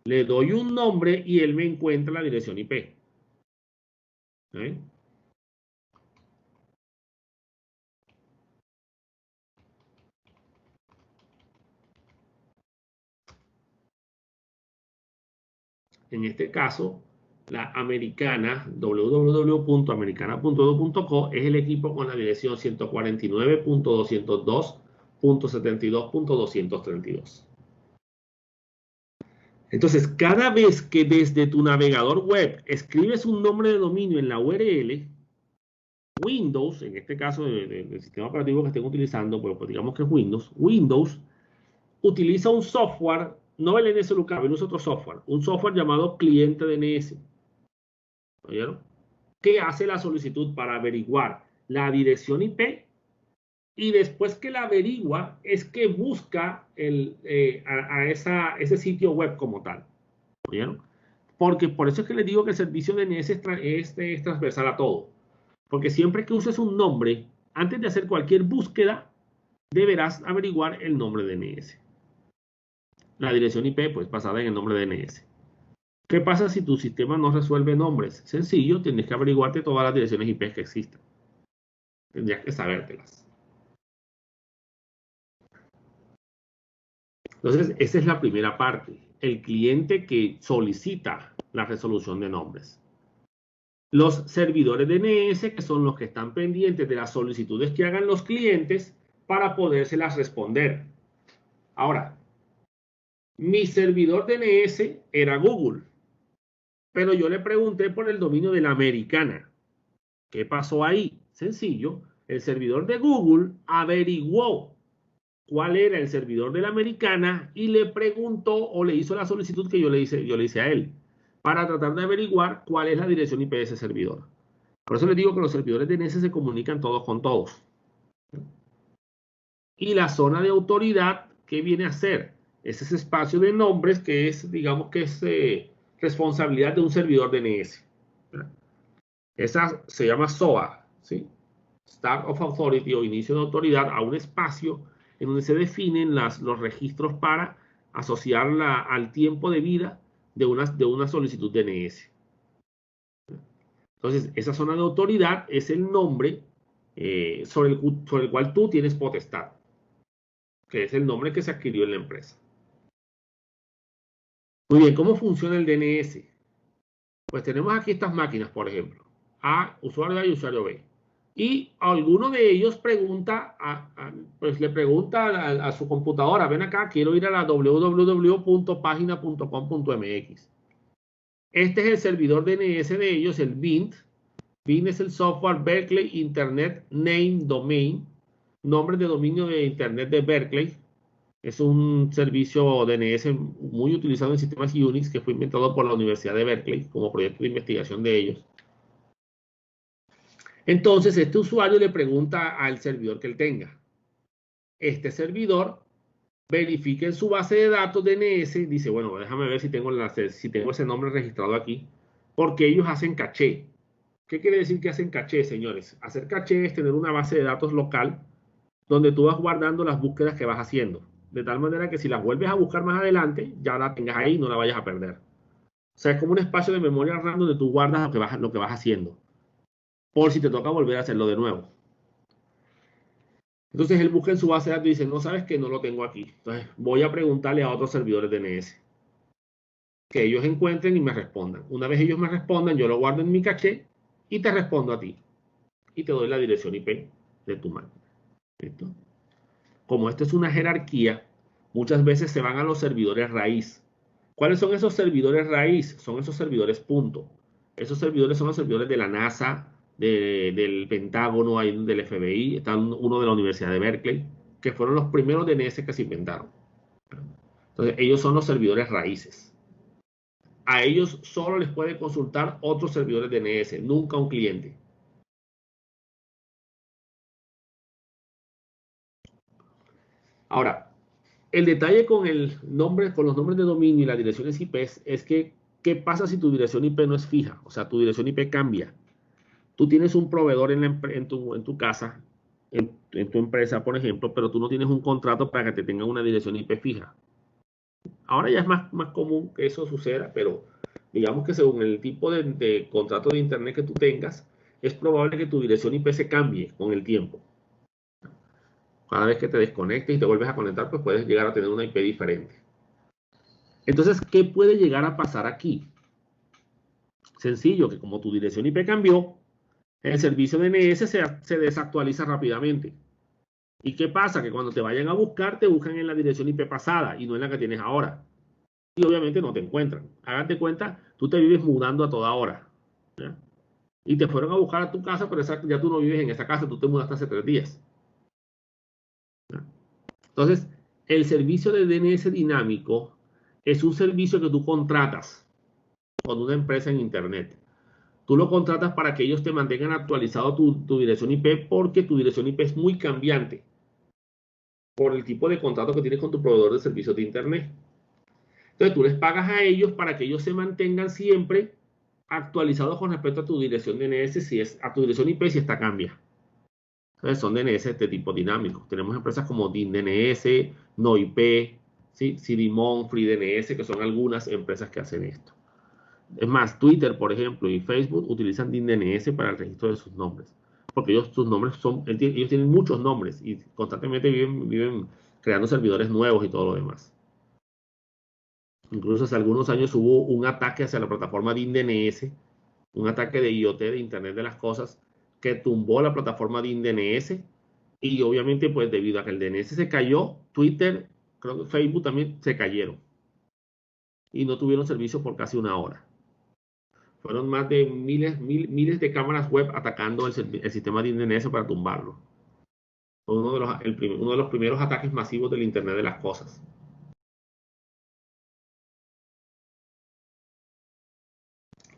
Le doy un nombre y él me encuentra la dirección IP. ¿Eh? En este caso, La americana, www.americana.edu.co, es el equipo con la dirección 149.202.72.232. Entonces, cada vez que desde tu navegador web escribes un nombre de dominio en la URL, Windows, en este caso del sistema operativo que estén utilizando, pues digamos que es Windows utiliza un software, no el NSLookup, usa otro software, un software llamado cliente DNS. ¿Oyeron? Que hace la solicitud para averiguar la dirección IP y después que la averigua es que busca ese sitio web como tal. ¿Oyeron? Porque por eso es que les digo que el servicio DNS es transversal a todo. Porque siempre que uses un nombre, antes de hacer cualquier búsqueda, deberás averiguar el nombre DNS. La dirección IP, pues basada en el nombre DNS. ¿Qué pasa si tu sistema no resuelve nombres? Sencillo, tienes que averiguarte todas las direcciones IP que existen. Tendrías que sabértelas. Entonces, esa es la primera parte. El cliente que solicita la resolución de nombres. Los servidores DNS, que son los que están pendientes de las solicitudes que hagan los clientes para podérselas responder. Ahora, mi servidor DNS era Google, pero yo le pregunté por el dominio de la americana. ¿Qué pasó ahí? Sencillo, el servidor de Google averiguó cuál era el servidor de la americana y le preguntó o le hizo la solicitud que yo le hice a él para tratar de averiguar cuál es la dirección IP de ese servidor. Por eso les digo que los servidores DNS se comunican todos con todos. Y la zona de autoridad, ¿qué viene a ser? Es ese espacio de nombres que es, digamos que es responsabilidad de un servidor DNS. Esa se llama SOA, ¿sí? Start of Authority o inicio de autoridad a un espacio en donde se definen los registros para asociarla al tiempo de vida de una solicitud DNS. Entonces, esa zona de autoridad es el nombre sobre el cual tú tienes potestad, que es el nombre que se adquirió en la empresa. Muy bien, ¿cómo funciona el DNS? Pues tenemos aquí estas máquinas, por ejemplo, A, usuario A y usuario B. Y alguno de ellos pues le pregunta a su computadora, ven acá, quiero ir a la www.pagina.com.mx. Este es el servidor DNS de ellos, el BINT. BINT es el software Berkeley Internet Name Domain, nombre de dominio de Internet de Berkeley. Es un servicio DNS muy utilizado en sistemas Unix que fue inventado por la Universidad de Berkeley como proyecto de investigación de ellos. Entonces, este usuario le pregunta al servidor que él tenga. Este servidor verifica en su base de datos DNS, dice, bueno, déjame ver si tengo ese nombre registrado aquí, porque ellos hacen caché. ¿Qué quiere decir que hacen caché, señores? Hacer caché es tener una base de datos local donde tú vas guardando las búsquedas que vas haciendo. De tal manera que si las vuelves a buscar más adelante, ya la tengas ahí y no la vayas a perder. O sea, es como un espacio de memoria RAM donde tú guardas lo que vas haciendo. Por si te toca volver a hacerlo de nuevo. Entonces él busca en su base de datos y dice, no sabes que no lo tengo aquí. Entonces voy a preguntarle a otros servidores DNS que ellos encuentren y me respondan. Una vez ellos me respondan, yo lo guardo en mi caché y te respondo a ti. Y te doy la dirección IP de tu máquina. ¿Listo? Como esto es una jerarquía, muchas veces se van a los servidores raíz. ¿Cuáles son esos servidores raíz? Son esos servidores punto. Esos servidores son los servidores de la NASA, del Pentágono, del FBI, está uno de la Universidad de Berkeley, que fueron los primeros DNS que se inventaron. Entonces, ellos son los servidores raíces. A ellos solo les puede consultar otros servidores DNS, nunca un cliente. Ahora, el detalle con con los nombres de dominio y las direcciones IP es que, ¿qué pasa si tu dirección IP no es fija? O sea, tu dirección IP cambia. Tú tienes un proveedor en tu casa, en tu empresa, por ejemplo, pero tú no tienes un contrato para que te tenga una dirección IP fija. Ahora ya es más común que eso suceda, pero digamos que según el tipo de contrato de Internet que tú tengas, es probable que tu dirección IP se cambie con el tiempo. Cada vez que te desconectes y te vuelves a conectar, pues puedes llegar a tener una IP diferente. Entonces, ¿qué puede llegar a pasar aquí? Sencillo, que como tu dirección IP cambió, el servicio DNS se desactualiza rápidamente. ¿Y qué pasa? Que cuando te vayan a buscar, te buscan en la dirección IP pasada y no en la que tienes ahora. Y obviamente no te encuentran. Hágate cuenta, tú te vives mudando a toda hora, ¿ya? Y te fueron a buscar a tu casa, pero ya tú no vives en esa casa, tú te mudaste hace 3 días, ¿ya? Entonces, el servicio de DNS dinámico es un servicio que tú contratas con una empresa en Internet. Tú lo contratas para que ellos te mantengan actualizado tu dirección IP porque tu dirección IP es muy cambiante por el tipo de contrato que tienes con tu proveedor de servicios de Internet. Entonces tú les pagas a ellos para que ellos se mantengan siempre actualizados con respecto a tu dirección DNS, si es a tu dirección IP, si esta cambia. Entonces son DNS de tipo dinámico. Tenemos empresas como DNS, NoIP, ¿sí? Cdmon, FreeDNS, que son algunas empresas que hacen esto. Es más, Twitter, por ejemplo, y Facebook utilizan DNS para el registro de sus nombres. Porque sus nombres ellos tienen muchos nombres y constantemente viven creando servidores nuevos y todo lo demás. Incluso hace algunos años hubo un ataque hacia la plataforma DNS, un ataque de IoT, de Internet de las Cosas, que tumbó la plataforma DNS. Y obviamente, pues debido a que el DNS se cayó, Twitter, creo que Facebook también se cayeron. Y no tuvieron servicio por casi una hora. Fueron más de miles de cámaras web atacando el sistema de DNS para tumbarlo. Fue uno de los primeros ataques masivos del Internet de las Cosas.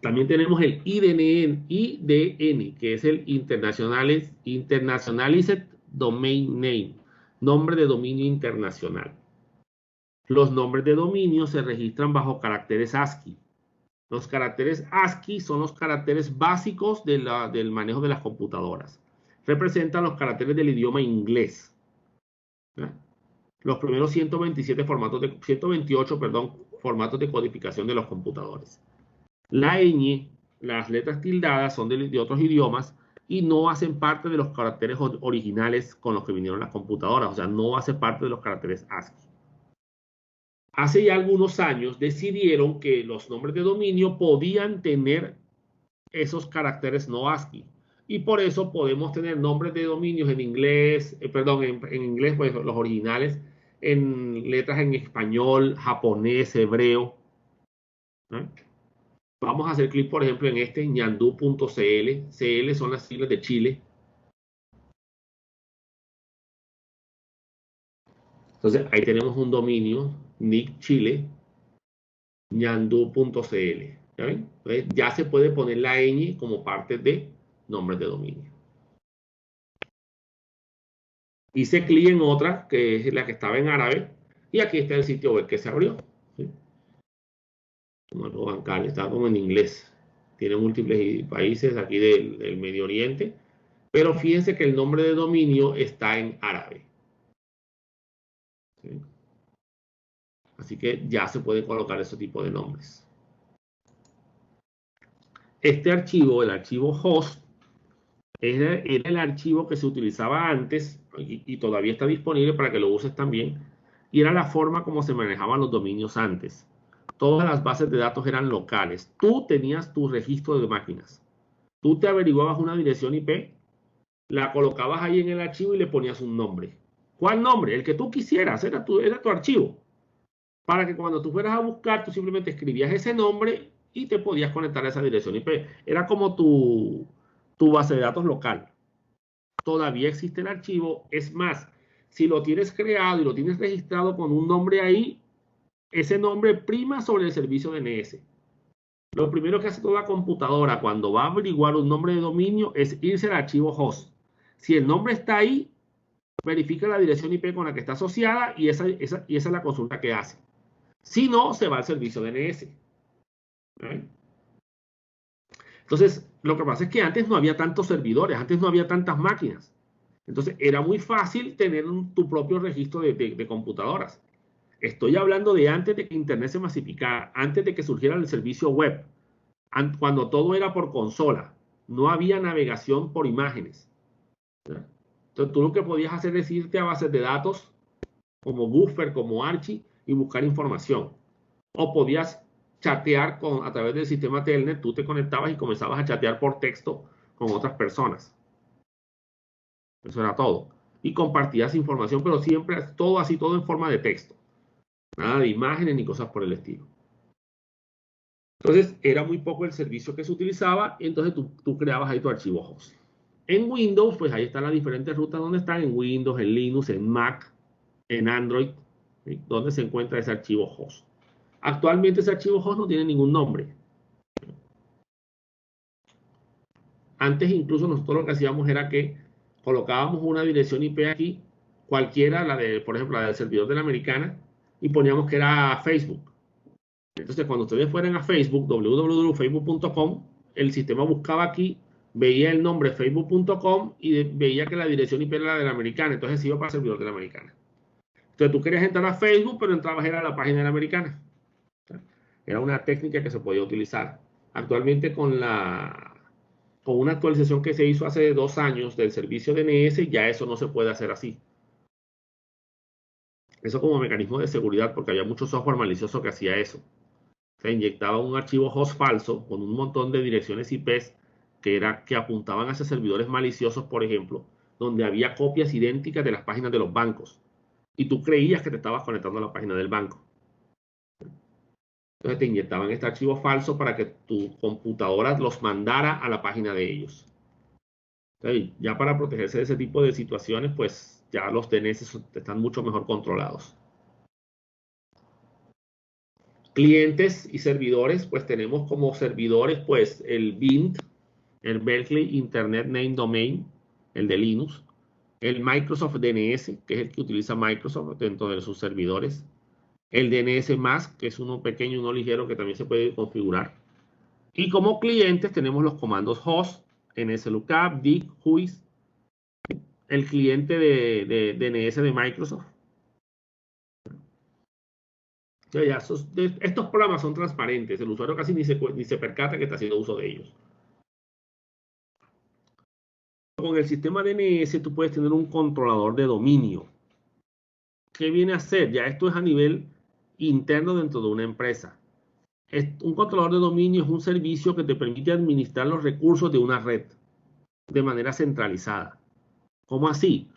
También tenemos el IDN, que es el Internationalized Domain Name, nombre de dominio internacional. Los nombres de dominio se registran bajo caracteres ASCII. Los caracteres ASCII son los caracteres básicos del manejo de las computadoras. Representan los caracteres del idioma inglés, ¿eh? Los primeros 128 formatos de codificación de los computadores. La ñ, las letras tildadas son de otros idiomas y no hacen parte de los caracteres originales con los que vinieron las computadoras, o sea, no hace parte de los caracteres ASCII. Hace ya algunos años decidieron que los nombres de dominio podían tener esos caracteres no ASCII. Y por eso podemos tener nombres de dominios en inglés, en inglés, pues los originales, en letras en español, japonés, hebreo, ¿no? Vamos a hacer clic, por ejemplo, en este ñandú.cl. CL son las siglas de Chile. Entonces, ahí tenemos un dominio, nick Chile, ñandú.cl. ¿Ya ven? Entonces, ya se puede poner la ñ como parte de nombres de dominio. Hice clic en otra, que es la que estaba en árabe, y aquí está el sitio web que se abrió, ¿sí? Como algo bancario, estaba como en inglés. Tiene múltiples países aquí del Medio Oriente, pero fíjense que el nombre de dominio está en árabe, ¿sí? Así que ya se puede colocar ese tipo de nombres. Este archivo, el archivo host, era el archivo que se utilizaba antes y todavía está disponible para que lo uses también. Y era la forma como se manejaban los dominios antes. Todas las bases de datos eran locales. Tú tenías tu registro de máquinas. Tú te averiguabas una dirección IP, la colocabas ahí en el archivo y le ponías un nombre. ¿Cuál nombre? El que tú quisieras, era tu archivo. Para que cuando tú fueras a buscar, tú simplemente escribías ese nombre y te podías conectar a esa dirección IP. Era como tu base de datos local. Todavía existe el archivo. Es más, si lo tienes creado y lo tienes registrado con un nombre ahí, ese nombre prima sobre el servicio DNS. Lo primero que hace toda computadora cuando va a averiguar un nombre de dominio es irse al archivo host. Si el nombre está ahí, verifica la dirección IP con la que está asociada y esa es la consulta que hace. Si no, se va al servicio DNS. Entonces, lo que pasa es que antes no había tantos servidores, antes no había tantas máquinas. Entonces, era muy fácil tener tu propio registro de computadoras. Estoy hablando de antes de que Internet se masificara, antes de que surgiera el servicio web, cuando todo era por consola. No había navegación por imágenes. Entonces, tú lo que podías hacer es irte a bases de datos como Buffer, como Archie, y buscar información. O podías chatear a través del sistema Telnet, tú te conectabas y comenzabas a chatear por texto con otras personas. Eso era todo. Y compartías información, pero siempre todo así, todo en forma de texto. Nada de imágenes ni cosas por el estilo. Entonces, era muy poco el servicio que se utilizaba, y entonces tú creabas ahí tu archivo host. En Windows, pues ahí están las diferentes rutas donde están, en Windows, en Linux, en Mac, en Android, ¿sí? Donde se encuentra ese archivo host. Actualmente ese archivo host no tiene ningún nombre. Antes incluso nosotros lo que hacíamos era que colocábamos una dirección IP aquí, cualquiera, por ejemplo, la del servidor de la americana, y poníamos que era Facebook. Entonces, cuando ustedes fueran a Facebook, www.facebook.com, el sistema buscaba aquí, veía el nombre facebook.com y veía que la dirección IP era la de la americana, entonces iba para el servidor de la americana. Entonces tú querías entrar a Facebook, pero entrabas a la página de la americana. Era una técnica que se podía utilizar. Actualmente con una actualización que se hizo hace 2 años del servicio DNS, ya eso no se puede hacer así. Eso como mecanismo de seguridad, porque había mucho software malicioso que hacía eso. Se inyectaba un archivo host falso con un montón de direcciones IPs que apuntaban hacia servidores maliciosos, por ejemplo, donde había copias idénticas de las páginas de los bancos. Y tú creías que te estabas conectando a la página del banco. Entonces te inyectaban este archivo falso para que tu computadora los mandara a la página de ellos. Entonces, ya para protegerse de ese tipo de situaciones, pues ya los DNS están mucho mejor controlados. Clientes y servidores, pues tenemos como servidores, pues el BIND, el Berkeley Internet Name Domain, el de Linux, el Microsoft DNS, que es el que utiliza Microsoft dentro de sus servidores, el DNS+, que es uno pequeño, uno ligero que también se puede configurar. Y como clientes tenemos los comandos host, nslookup, dig, whois, el cliente de DNS de Microsoft. Estos programas son transparentes, el usuario casi ni se percata que está haciendo uso de ellos. Con el sistema DNS tú puedes tener un controlador de dominio. ¿Qué viene a hacer? Ya esto es a nivel interno dentro de una empresa. Un controlador de dominio es un servicio que te permite administrar los recursos de una red de manera centralizada. ¿Cómo así?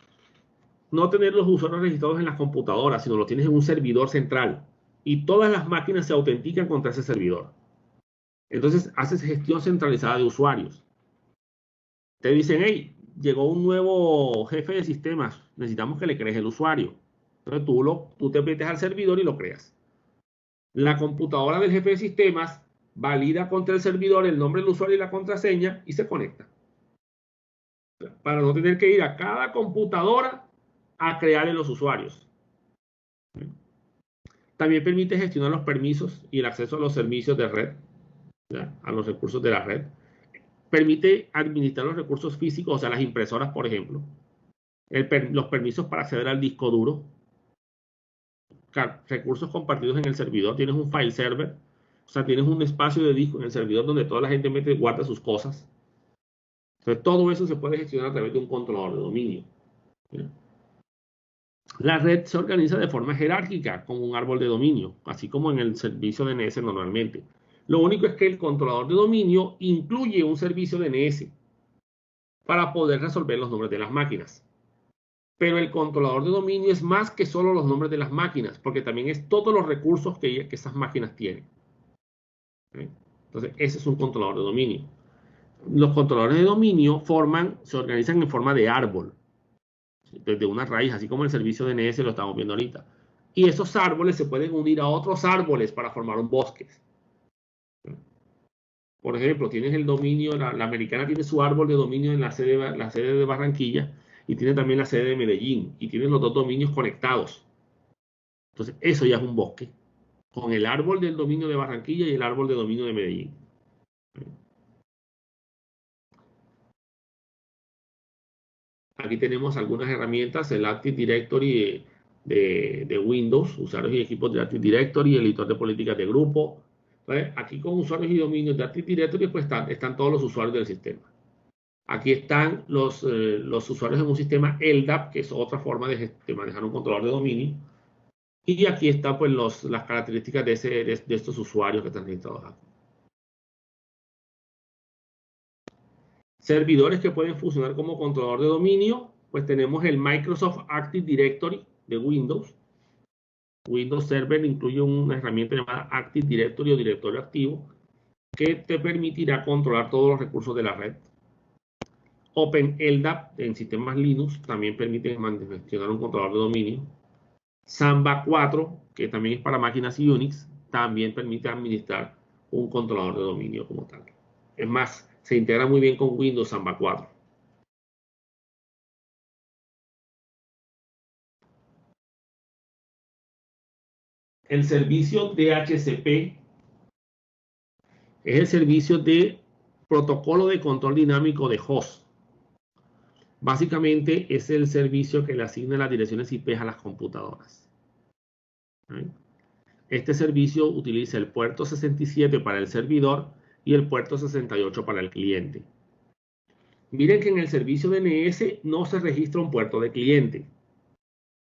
No tener los usuarios registrados en las computadoras, sino los tienes en un servidor central. Y todas las máquinas se autentican contra ese servidor. Entonces haces gestión centralizada de usuarios. Te dicen, hey, llegó un nuevo jefe de sistemas, necesitamos que le crees el usuario. Entonces tú te metes al servidor y lo creas. La computadora del jefe de sistemas valida contra el servidor el nombre del usuario y la contraseña y se conecta. Para no tener que ir a cada computadora a crearle los usuarios. También permite gestionar los permisos y el acceso a los servicios de red, ¿ya? A los recursos de la red. Permite administrar los recursos físicos, o sea, las impresoras, por ejemplo. Los permisos para acceder al disco duro. Recursos compartidos en el servidor. Tienes un file server, o sea, tienes un espacio de disco en el servidor donde toda la gente guarda sus cosas. Entonces, todo eso se puede gestionar a través de un controlador de dominio. ¿Sí? La red se organiza de forma jerárquica, como un árbol de dominio, así como en el servicio DNS normalmente. Lo único es que el controlador de dominio incluye un servicio DNS para poder resolver los nombres de las máquinas. Pero el controlador de dominio es más que solo los nombres de las máquinas, porque también es todos los recursos que esas máquinas tienen. ¿Sí? Entonces, ese es un controlador de dominio. Los controladores de dominio se organizan en forma de árbol, desde una raíz, así como el servicio DNS lo estamos viendo ahorita. Y esos árboles se pueden unir a otros árboles para formar un bosque. Por ejemplo, tienes el dominio, la americana tiene su árbol de dominio en la sede de Barranquilla y tiene también la sede de Medellín y tienen los dos dominios conectados. Entonces, eso ya es un bosque, con el árbol del dominio de Barranquilla y el árbol de dominio de Medellín. Aquí tenemos algunas herramientas, el Active Directory de Windows, usuarios y equipos de Active Directory, el editor de políticas de grupo. ¿Vale? Aquí con usuarios y dominios de Active Directory pues están todos los usuarios del sistema. Aquí están los usuarios en un sistema LDAP, que es otra forma de manejar un controlador de dominio. Y aquí están pues las características de estos usuarios que están registrados aquí. Servidores que pueden funcionar como controlador de dominio, pues tenemos el Microsoft Active Directory de Windows. Windows Server incluye una herramienta llamada Active Directory o directorio activo que te permitirá controlar todos los recursos de la red. OpenLDAP en sistemas Linux también permite gestionar un controlador de dominio. Samba 4, que también es para máquinas Unix, también permite administrar un controlador de dominio como tal. Es más, se integra muy bien con Windows Samba 4. El servicio DHCP es el servicio de protocolo de control dinámico de host. Básicamente es el servicio que le asigna las direcciones IP a las computadoras. Este servicio utiliza el puerto 67 para el servidor y el puerto 68 para el cliente. Miren que en el servicio DNS no se registra un puerto de cliente.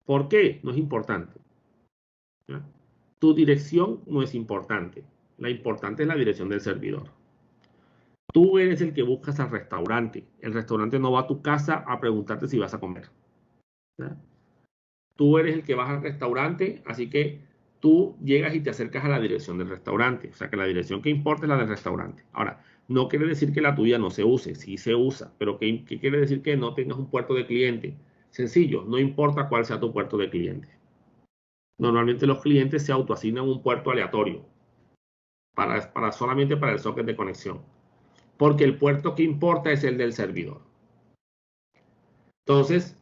¿Por qué? No es importante. ¿Ya? Tu dirección no es importante. La importante es la dirección del servidor. Tú eres el que buscas al restaurante. El restaurante no va a tu casa a preguntarte si vas a comer. ¿Ya? Tú eres el que vas al restaurante, así que tú llegas y te acercas a la dirección del restaurante. O sea que la dirección que importa es la del restaurante. Ahora, no quiere decir que la tuya no se use, sí se usa, pero ¿qué quiere decir que no tengas un puerto de cliente? Sencillo, no importa cuál sea tu puerto de cliente. Normalmente los clientes se autoasignan un puerto aleatorio solamente para el socket de conexión, porque el puerto que importa es el del servidor. Entonces,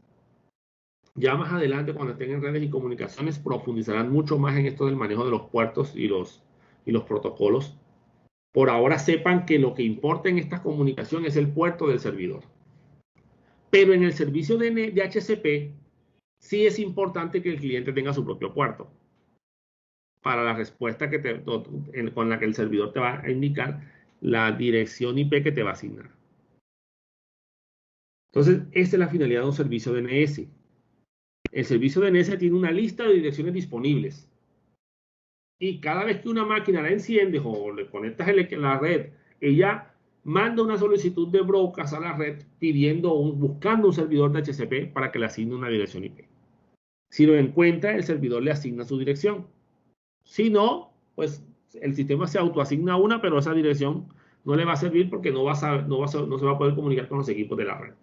ya más adelante, cuando estén en redes y comunicaciones, profundizarán mucho más en esto del manejo de los puertos y los protocolos. Por ahora sepan que lo que importa en esta comunicación es el puerto del servidor. Pero en el servicio de DHCP, sí es importante que el cliente tenga su propio puerto para la respuesta con la que el servidor te va a indicar la dirección IP que te va a asignar. Entonces, esta es la finalidad de un servicio DNS. El servicio DNS tiene una lista de direcciones disponibles. Y cada vez que una máquina la enciendes o le conectas a la red, ella manda una solicitud de broadcast a la red buscando un servidor de HCP para que le asigne una dirección IP. Si lo encuentra, el servidor le asigna su dirección. Si no, pues el sistema se autoasigna una, pero esa dirección no le va a servir porque no se va a poder comunicar con los equipos de la red.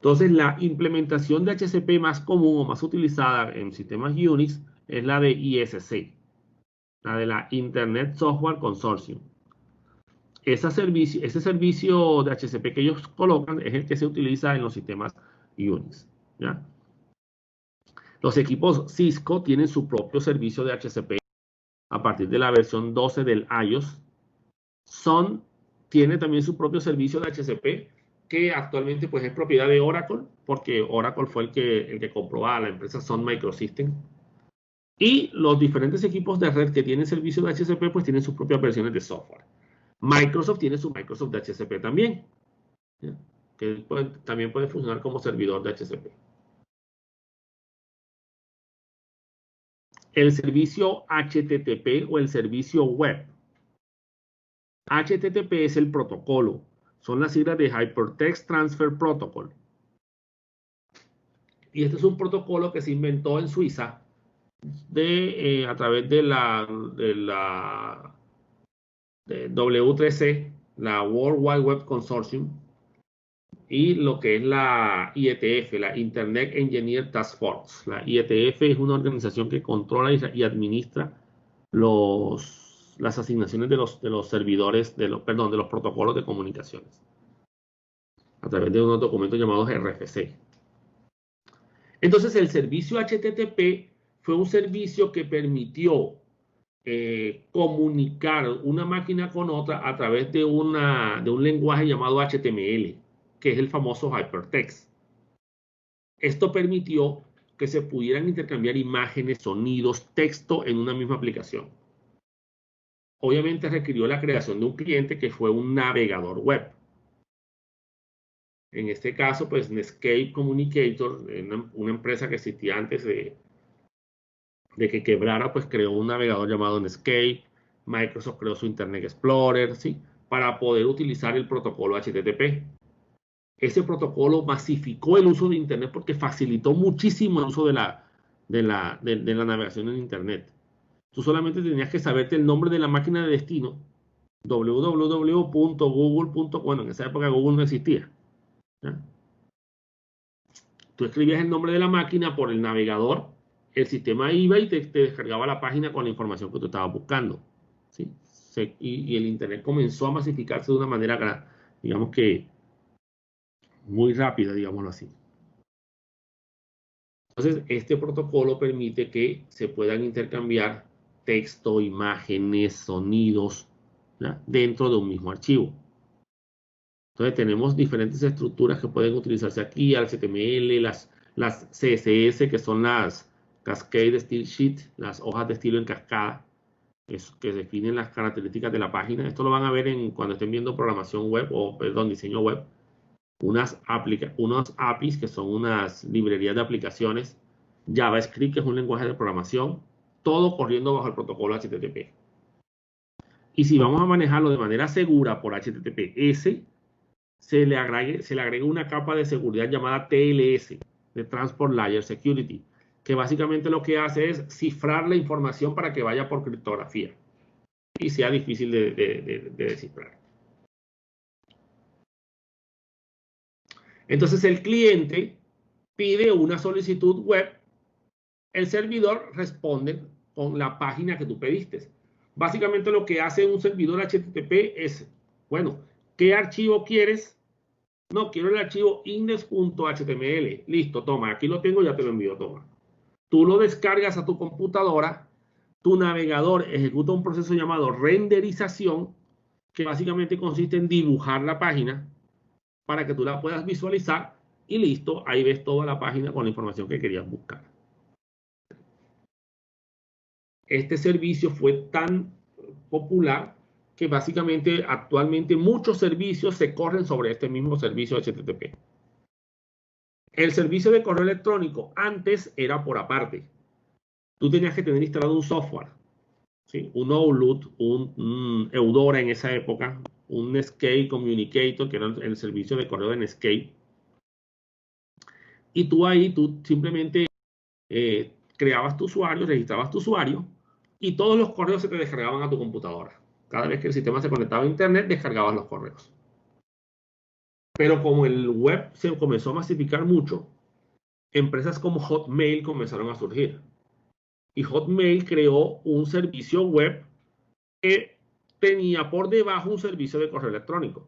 Entonces, la implementación de HCP más común o más utilizada en sistemas Unix es la de ISC, la de la Internet Software Consortium. Ese servicio de HCP que ellos colocan es el que se utiliza en los sistemas Unix. ¿Ya? Los equipos Cisco tienen su propio servicio de HCP a partir de la versión 12 del iOS. Sun tiene también su propio servicio de HCP que actualmente pues, es propiedad de Oracle, porque Oracle fue el que compró a la empresa Sun Microsystems. Y los diferentes equipos de red que tienen servicio de HCP pues tienen sus propias versiones de software. Microsoft tiene su Microsoft DHCP también, ¿ya? Que también puede funcionar como servidor de HCP. El servicio HTTP o el servicio web. HTTP es el protocolo, son las siglas de Hypertext Transfer Protocol. Y este es un protocolo que se inventó en Suiza a través de W3C, la World Wide Web Consortium, y lo que es la IETF, la Internet Engineer Task Force. La IETF es una organización que controla y administra las asignaciones de los servidores, de los protocolos de comunicaciones a través de unos documentos llamados RFC. Entonces, el servicio HTTP fue un servicio que permitió comunicar una máquina con otra a través de un lenguaje llamado HTML, que es el famoso Hypertext. Esto permitió que se pudieran intercambiar imágenes, sonidos, texto en una misma aplicación. Obviamente requirió la creación de un cliente que fue un navegador web. En este caso, pues Netscape Communicator, una empresa que existía antes de que quebrara, pues creó un navegador llamado Netscape. Microsoft creó su Internet Explorer, ¿sí? Para poder utilizar el protocolo HTTP. Ese protocolo masificó el uso de Internet porque facilitó muchísimo el uso de la navegación en Internet. Tú solamente tenías que saberte el nombre de la máquina de destino, www.google.com. Bueno, en esa época Google no existía, ¿ya? Tú escribías el nombre de la máquina por el navegador, el sistema iba y te descargaba la página con la información que tú estabas buscando, ¿sí? Y el Internet comenzó a masificarse de una manera, digamos que muy rápida, digámoslo así. Entonces, este protocolo permite que se puedan intercambiar texto, imágenes, sonidos, ¿ya? Dentro de un mismo archivo. Entonces, tenemos diferentes estructuras que pueden utilizarse aquí, HTML, las CSS, que son las Cascade Style Sheet, las hojas de estilo en cascada, que definen las características de la página. Esto lo van a ver cuando estén viendo programación web, o perdón, diseño web. Unos APIs, que son unas librerías de aplicaciones, JavaScript, que es un lenguaje de programación, todo corriendo bajo el protocolo HTTP. Y si vamos a manejarlo de manera segura por HTTPS, se le agrega una capa de seguridad llamada TLS, de Transport Layer Security, que básicamente lo que hace es cifrar la información para que vaya por criptografía y sea difícil de descifrar. Entonces el cliente pide una solicitud web, el servidor responde con la página que tú pediste. Básicamente lo que hace un servidor HTTP es, bueno, ¿qué archivo quieres? No, quiero el archivo index.html. Listo, toma, aquí lo tengo, ya te lo envío, toma. Tú lo descargas a tu computadora, tu navegador ejecuta un proceso llamado renderización, que básicamente consiste en dibujar la página para que tú la puedas visualizar y listo, ahí ves toda la página con la información que querías buscar. Este servicio fue tan popular que básicamente actualmente muchos servicios se corren sobre este mismo servicio HTTP. El servicio de correo electrónico antes era por aparte. Tú tenías que tener instalado un software, ¿sí? Un Outlook, un Eudora en esa época, un Netscape Communicator, que era el servicio de correo de Netscape. Y tú simplemente creabas tu usuario, registrabas tu usuario y todos los correos se te descargaban a tu computadora. Cada vez que el sistema se conectaba a internet, descargabas los correos. Pero como el web se comenzó a masificar mucho, empresas como Hotmail comenzaron a surgir. Y Hotmail creó un servicio web que tenía por debajo un servicio de correo electrónico.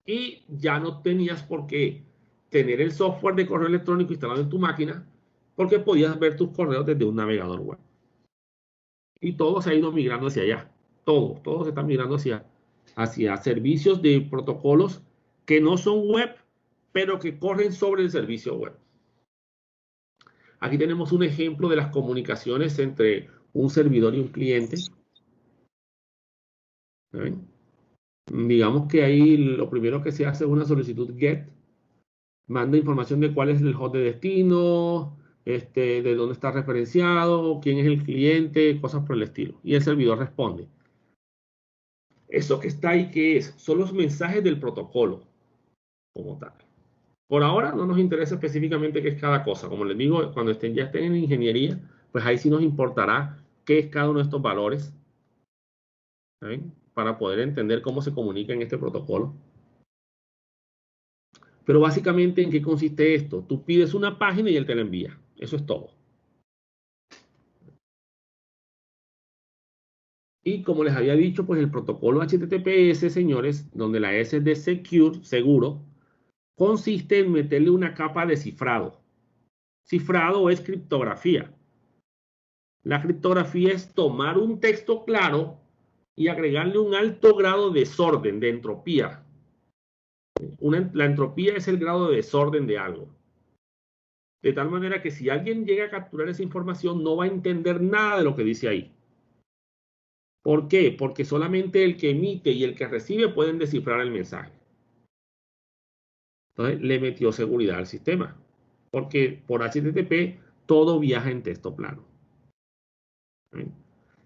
Y ya no tenías por qué tener el software de correo electrónico instalado en tu máquina, porque podías ver tus correos desde un navegador web. Y todo se ha ido migrando hacia allá. Todo se está migrando hacia servicios de protocolos que no son web, pero que corren sobre el servicio web. Aquí tenemos un ejemplo de las comunicaciones entre un servidor y un cliente. ¿Ven? Digamos que ahí lo primero que se hace es una solicitud GET, manda información de cuál es el host de destino, de dónde está referenciado, quién es el cliente, cosas por el estilo. Y el servidor responde. Eso que está ahí, ¿qué es? Son los mensajes del protocolo como tal. Por ahora no nos interesa específicamente qué es cada cosa. Como les digo, cuando ya estén en ingeniería, pues ahí sí nos importará qué es cada uno de estos valores, ¿saben? Para poder entender cómo se comunica en este protocolo. Pero básicamente, ¿en qué consiste esto? Tú pides una página y él te la envía. Eso es todo. Y como les había dicho, pues el protocolo HTTPS, señores, donde la S es de secure, seguro, consiste en meterle una capa de cifrado. Cifrado es criptografía. La criptografía es tomar un texto claro y agregarle un alto grado de desorden, de entropía. La entropía es el grado de desorden de algo. De tal manera que si alguien llega a capturar esa información, no va a entender nada de lo que dice ahí. ¿Por qué? Porque solamente el que emite y el que recibe pueden descifrar el mensaje. Entonces le metió seguridad al sistema, porque por HTTP todo viaja en texto plano. ¿Sí?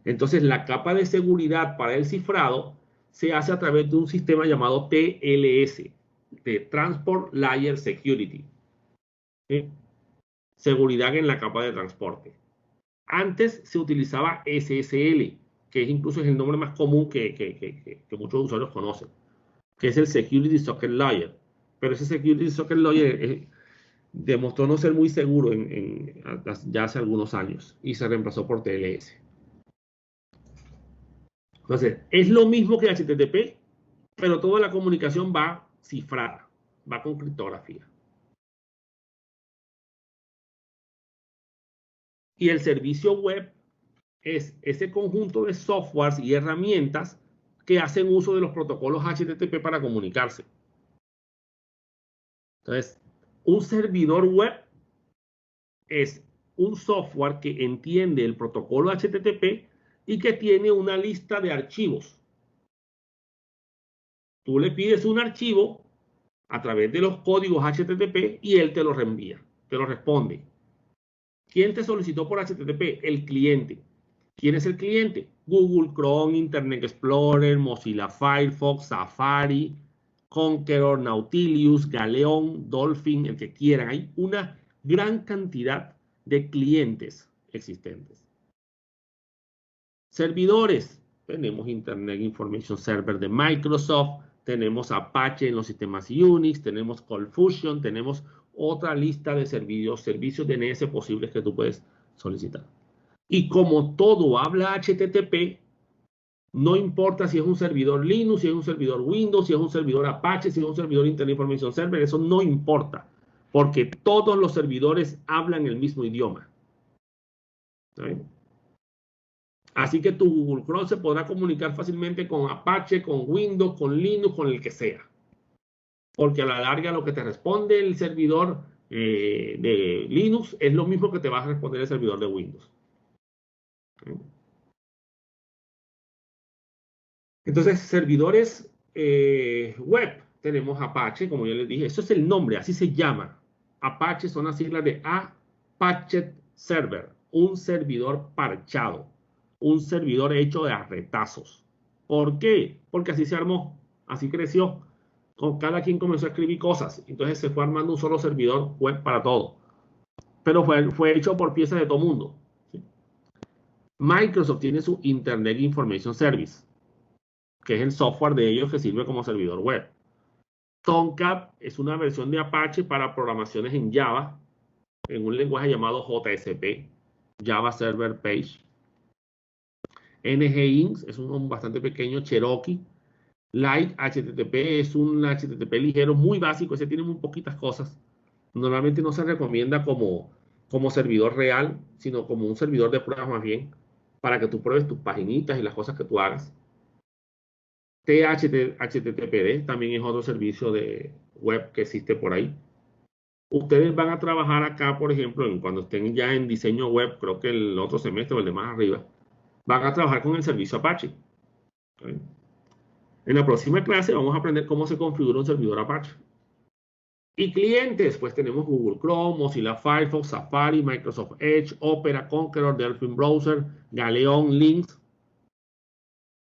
Entonces la capa de seguridad para el cifrado se hace a través de un sistema llamado TLS, de Transport Layer Security. ¿Sí? Seguridad en la capa de transporte. Antes se utilizaba SSL, que incluso es el nombre más común que muchos usuarios conocen, que es el Security Socket Layer. Pero ese Security Socket Layer demostró no ser muy seguro ya hace algunos años y se reemplazó por TLS. Entonces, es lo mismo que HTTP, pero toda la comunicación va cifrada, va con criptografía. Y el servicio web es ese conjunto de softwares y herramientas que hacen uso de los protocolos HTTP para comunicarse. Entonces, un servidor web es un software que entiende el protocolo HTTP y que tiene una lista de archivos. Tú le pides un archivo a través de los códigos HTTP y él te lo reenvía, te lo responde. ¿Quién te solicitó por HTTP? El cliente. ¿Quién es el cliente? Google Chrome, Internet Explorer, Mozilla Firefox, Safari, Conqueror, Nautilus, Galeón, Dolphin, el que quieran. Hay una gran cantidad de clientes existentes. Servidores. Tenemos Internet Information Server de Microsoft, tenemos Apache en los sistemas Unix, tenemos ColdFusion, tenemos otra lista de servicios DNS posibles que tú puedes solicitar. Y como todo habla HTTP, no importa si es un servidor Linux, si es un servidor Windows, si es un servidor Apache, si es un servidor Internet Information Server, eso no importa, porque todos los servidores hablan el mismo idioma. ¿Sí? Así que tu Google Chrome se podrá comunicar fácilmente con Apache, con Windows, con Linux, con el que sea. Porque a la larga lo que te responde el servidor de Linux es lo mismo que te va a responder el servidor de Windows. Entonces, servidores web, tenemos Apache, como ya les dije, eso es el nombre, así se llama. Apache son las siglas de Apache Server, un servidor parchado, un servidor hecho de retazos. ¿Por qué? Porque así se armó, así creció. Cada quien comenzó a escribir cosas, entonces se fue armando un solo servidor web para todo. Pero fue hecho por piezas de todo mundo. ¿Sí? Microsoft tiene su Internet Information Service, que es el software de ellos que sirve como servidor web. Tomcat es una versión de Apache para programaciones en Java, en un lenguaje llamado JSP, Java Server Page. NGINX es un bastante pequeño, Cherokee. Lite HTTP es un HTTP ligero, muy básico, ese tiene muy poquitas cosas. Normalmente no se recomienda como servidor real, sino como un servidor de pruebas más bien, para que tú pruebes tus paginitas y las cosas que tú hagas. HTTPD también es otro servicio de web que existe por ahí. Ustedes van a trabajar acá, por ejemplo, cuando estén ya en diseño web, creo que el otro semestre o el de más arriba, van a trabajar con el servicio Apache. ¿Okay? En la próxima clase vamos a aprender cómo se configura un servidor Apache. Y clientes, pues tenemos Google Chrome, Mozilla Firefox, Safari, Microsoft Edge, Opera, Conqueror, Delphin Browser, Galeón, Lynx.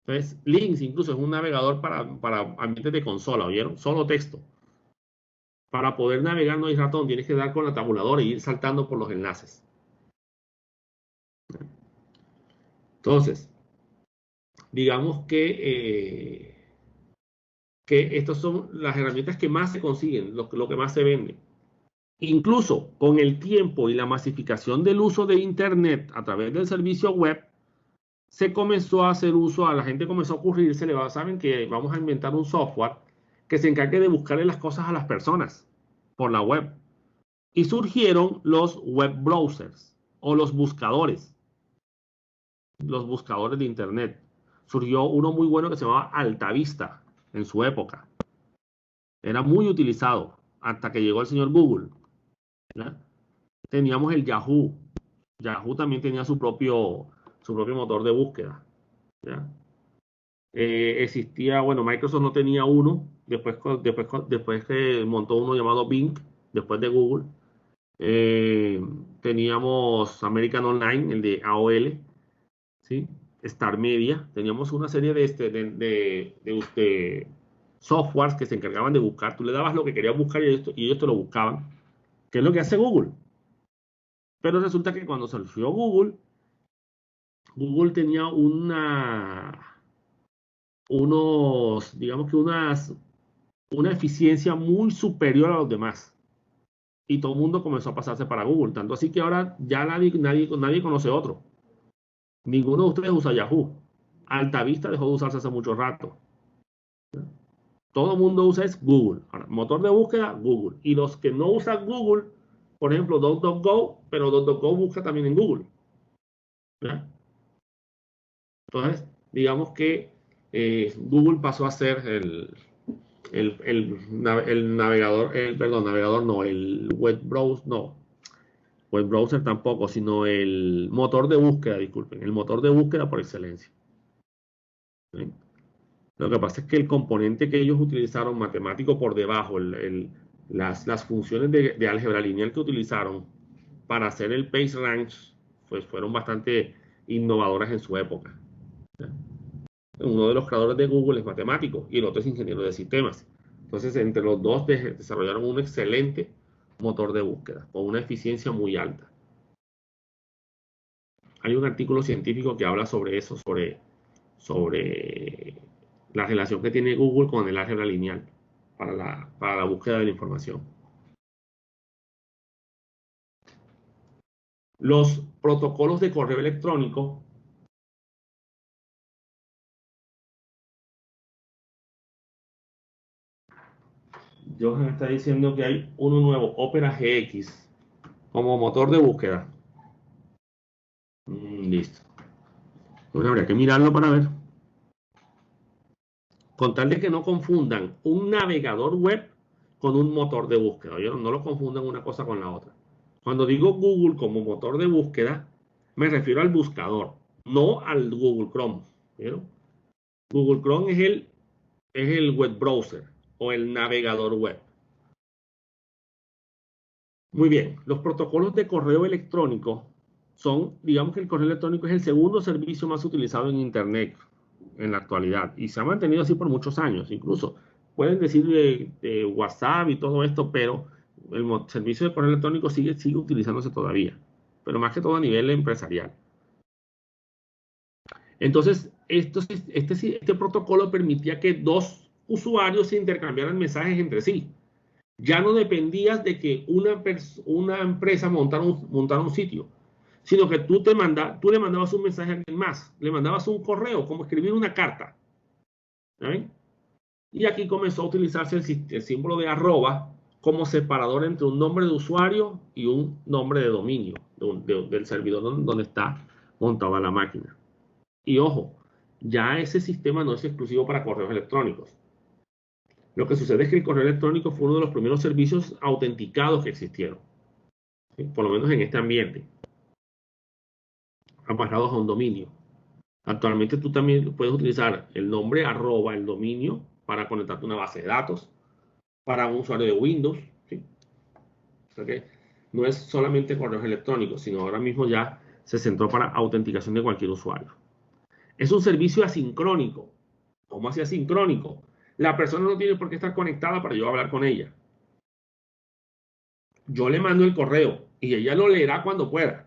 Entonces, Lynx incluso es un navegador para ambientes de consola, ¿oyeron? Solo texto. Para poder navegar no hay ratón, tienes que dar con la tabuladora y ir saltando por los enlaces. Entonces, digamos que estas son las herramientas que más se consiguen, lo que más se vende. Incluso con el tiempo y la masificación del uso de Internet a través del servicio web, se comenzó a hacer uso, a la gente comenzó a ocurrirse, saben que vamos a inventar un software que se encargue de buscarle las cosas a las personas por la web. Y surgieron los web browsers o los buscadores de Internet. Surgió uno muy bueno que se llamaba Altavista en su época. Era muy utilizado hasta que llegó el señor Google. ¿Ya? Teníamos el Yahoo. Yahoo también tenía su propio motor de búsqueda. ¿Ya? Existía, bueno, Microsoft no tenía uno, después que montó uno llamado Bing, después de Google. Teníamos American Online, el de AOL, ¿sí? Star Media. Teníamos una serie de softwares que se encargaban de buscar. Tú le dabas lo que querías buscar y ellos te lo buscaban. ¿Qué es lo que hace Google? Pero resulta que cuando surgió Google, Google tenía digamos que una eficiencia muy superior a los demás. Y todo el mundo comenzó a pasarse para Google. Tanto así que ahora ya nadie conoce otro. Ninguno de ustedes usa Yahoo. Altavista dejó de usarse hace mucho rato. Todo el mundo usa es Google. Ahora, motor de búsqueda, Google. Y los que no usan Google, por ejemplo, DuckDuckGo, pero DuckDuckGo busca también en Google. ¿Ya? Entonces, digamos que Google pasó a ser el navegador, perdón, navegador no, el web browser, no, web browser tampoco, sino el motor de búsqueda, disculpen, el motor de búsqueda por excelencia. ¿Sí? Lo que pasa es que el componente que ellos utilizaron matemático por debajo, las funciones de álgebra lineal que utilizaron para hacer el PageRank, pues fueron bastante innovadoras en su época. ¿Ya? Uno de los creadores de Google es matemático y el otro es ingeniero de sistemas. Entonces, entre los dos desarrollaron un excelente motor de búsqueda con una eficiencia muy alta. Hay un artículo científico que habla sobre eso, sobre la relación que tiene Google con el álgebra lineal para la búsqueda de la información. Los protocolos de correo electrónico Johan está diciendo que hay uno nuevo, Opera GX, como motor de búsqueda. Listo. Bueno, habría que mirarlo para ver. Con tal de que no confundan un navegador web con un motor de búsqueda. ¿Oyeron? No lo confundan una cosa con la otra. Cuando digo Google como motor de búsqueda, me refiero al buscador, no al Google Chrome. ¿Vieron? Google Chrome es el web browser o el navegador web. Muy bien, los protocolos de correo electrónico digamos que el correo electrónico es el segundo servicio más utilizado en Internet en la actualidad y se ha mantenido así por muchos años. Incluso pueden decir de WhatsApp y todo esto, pero el servicio de correo electrónico sigue utilizándose todavía, pero más que todo a nivel empresarial. Entonces, este protocolo permitía que dos usuarios se intercambiaran mensajes entre sí. Ya no dependías de que una empresa montara un sitio, sino que tú le mandabas un mensaje a alguien más, le mandabas un correo, como escribir una carta. ¿Saben? Y aquí comenzó a utilizarse el símbolo de arroba como separador entre un nombre de usuario y un nombre de dominio del servidor donde está montada la máquina. Y ojo, ya ese sistema no es exclusivo para correos electrónicos. Lo que sucede es que el correo electrónico fue uno de los primeros servicios autenticados que existieron, ¿sí? Por lo menos en este ambiente, amarrados a un dominio. Actualmente tú también puedes utilizar el nombre arroba, el dominio, para conectarte a una base de datos, para un usuario de Windows, ¿sí? O sea que no es solamente correos electrónicos, sino ahora mismo ya se centró para autenticación de cualquier usuario. Es un servicio asincrónico. ¿Cómo así asincrónico? La persona no tiene por qué estar conectada para yo hablar con ella. Yo le mando el correo y ella lo leerá cuando pueda.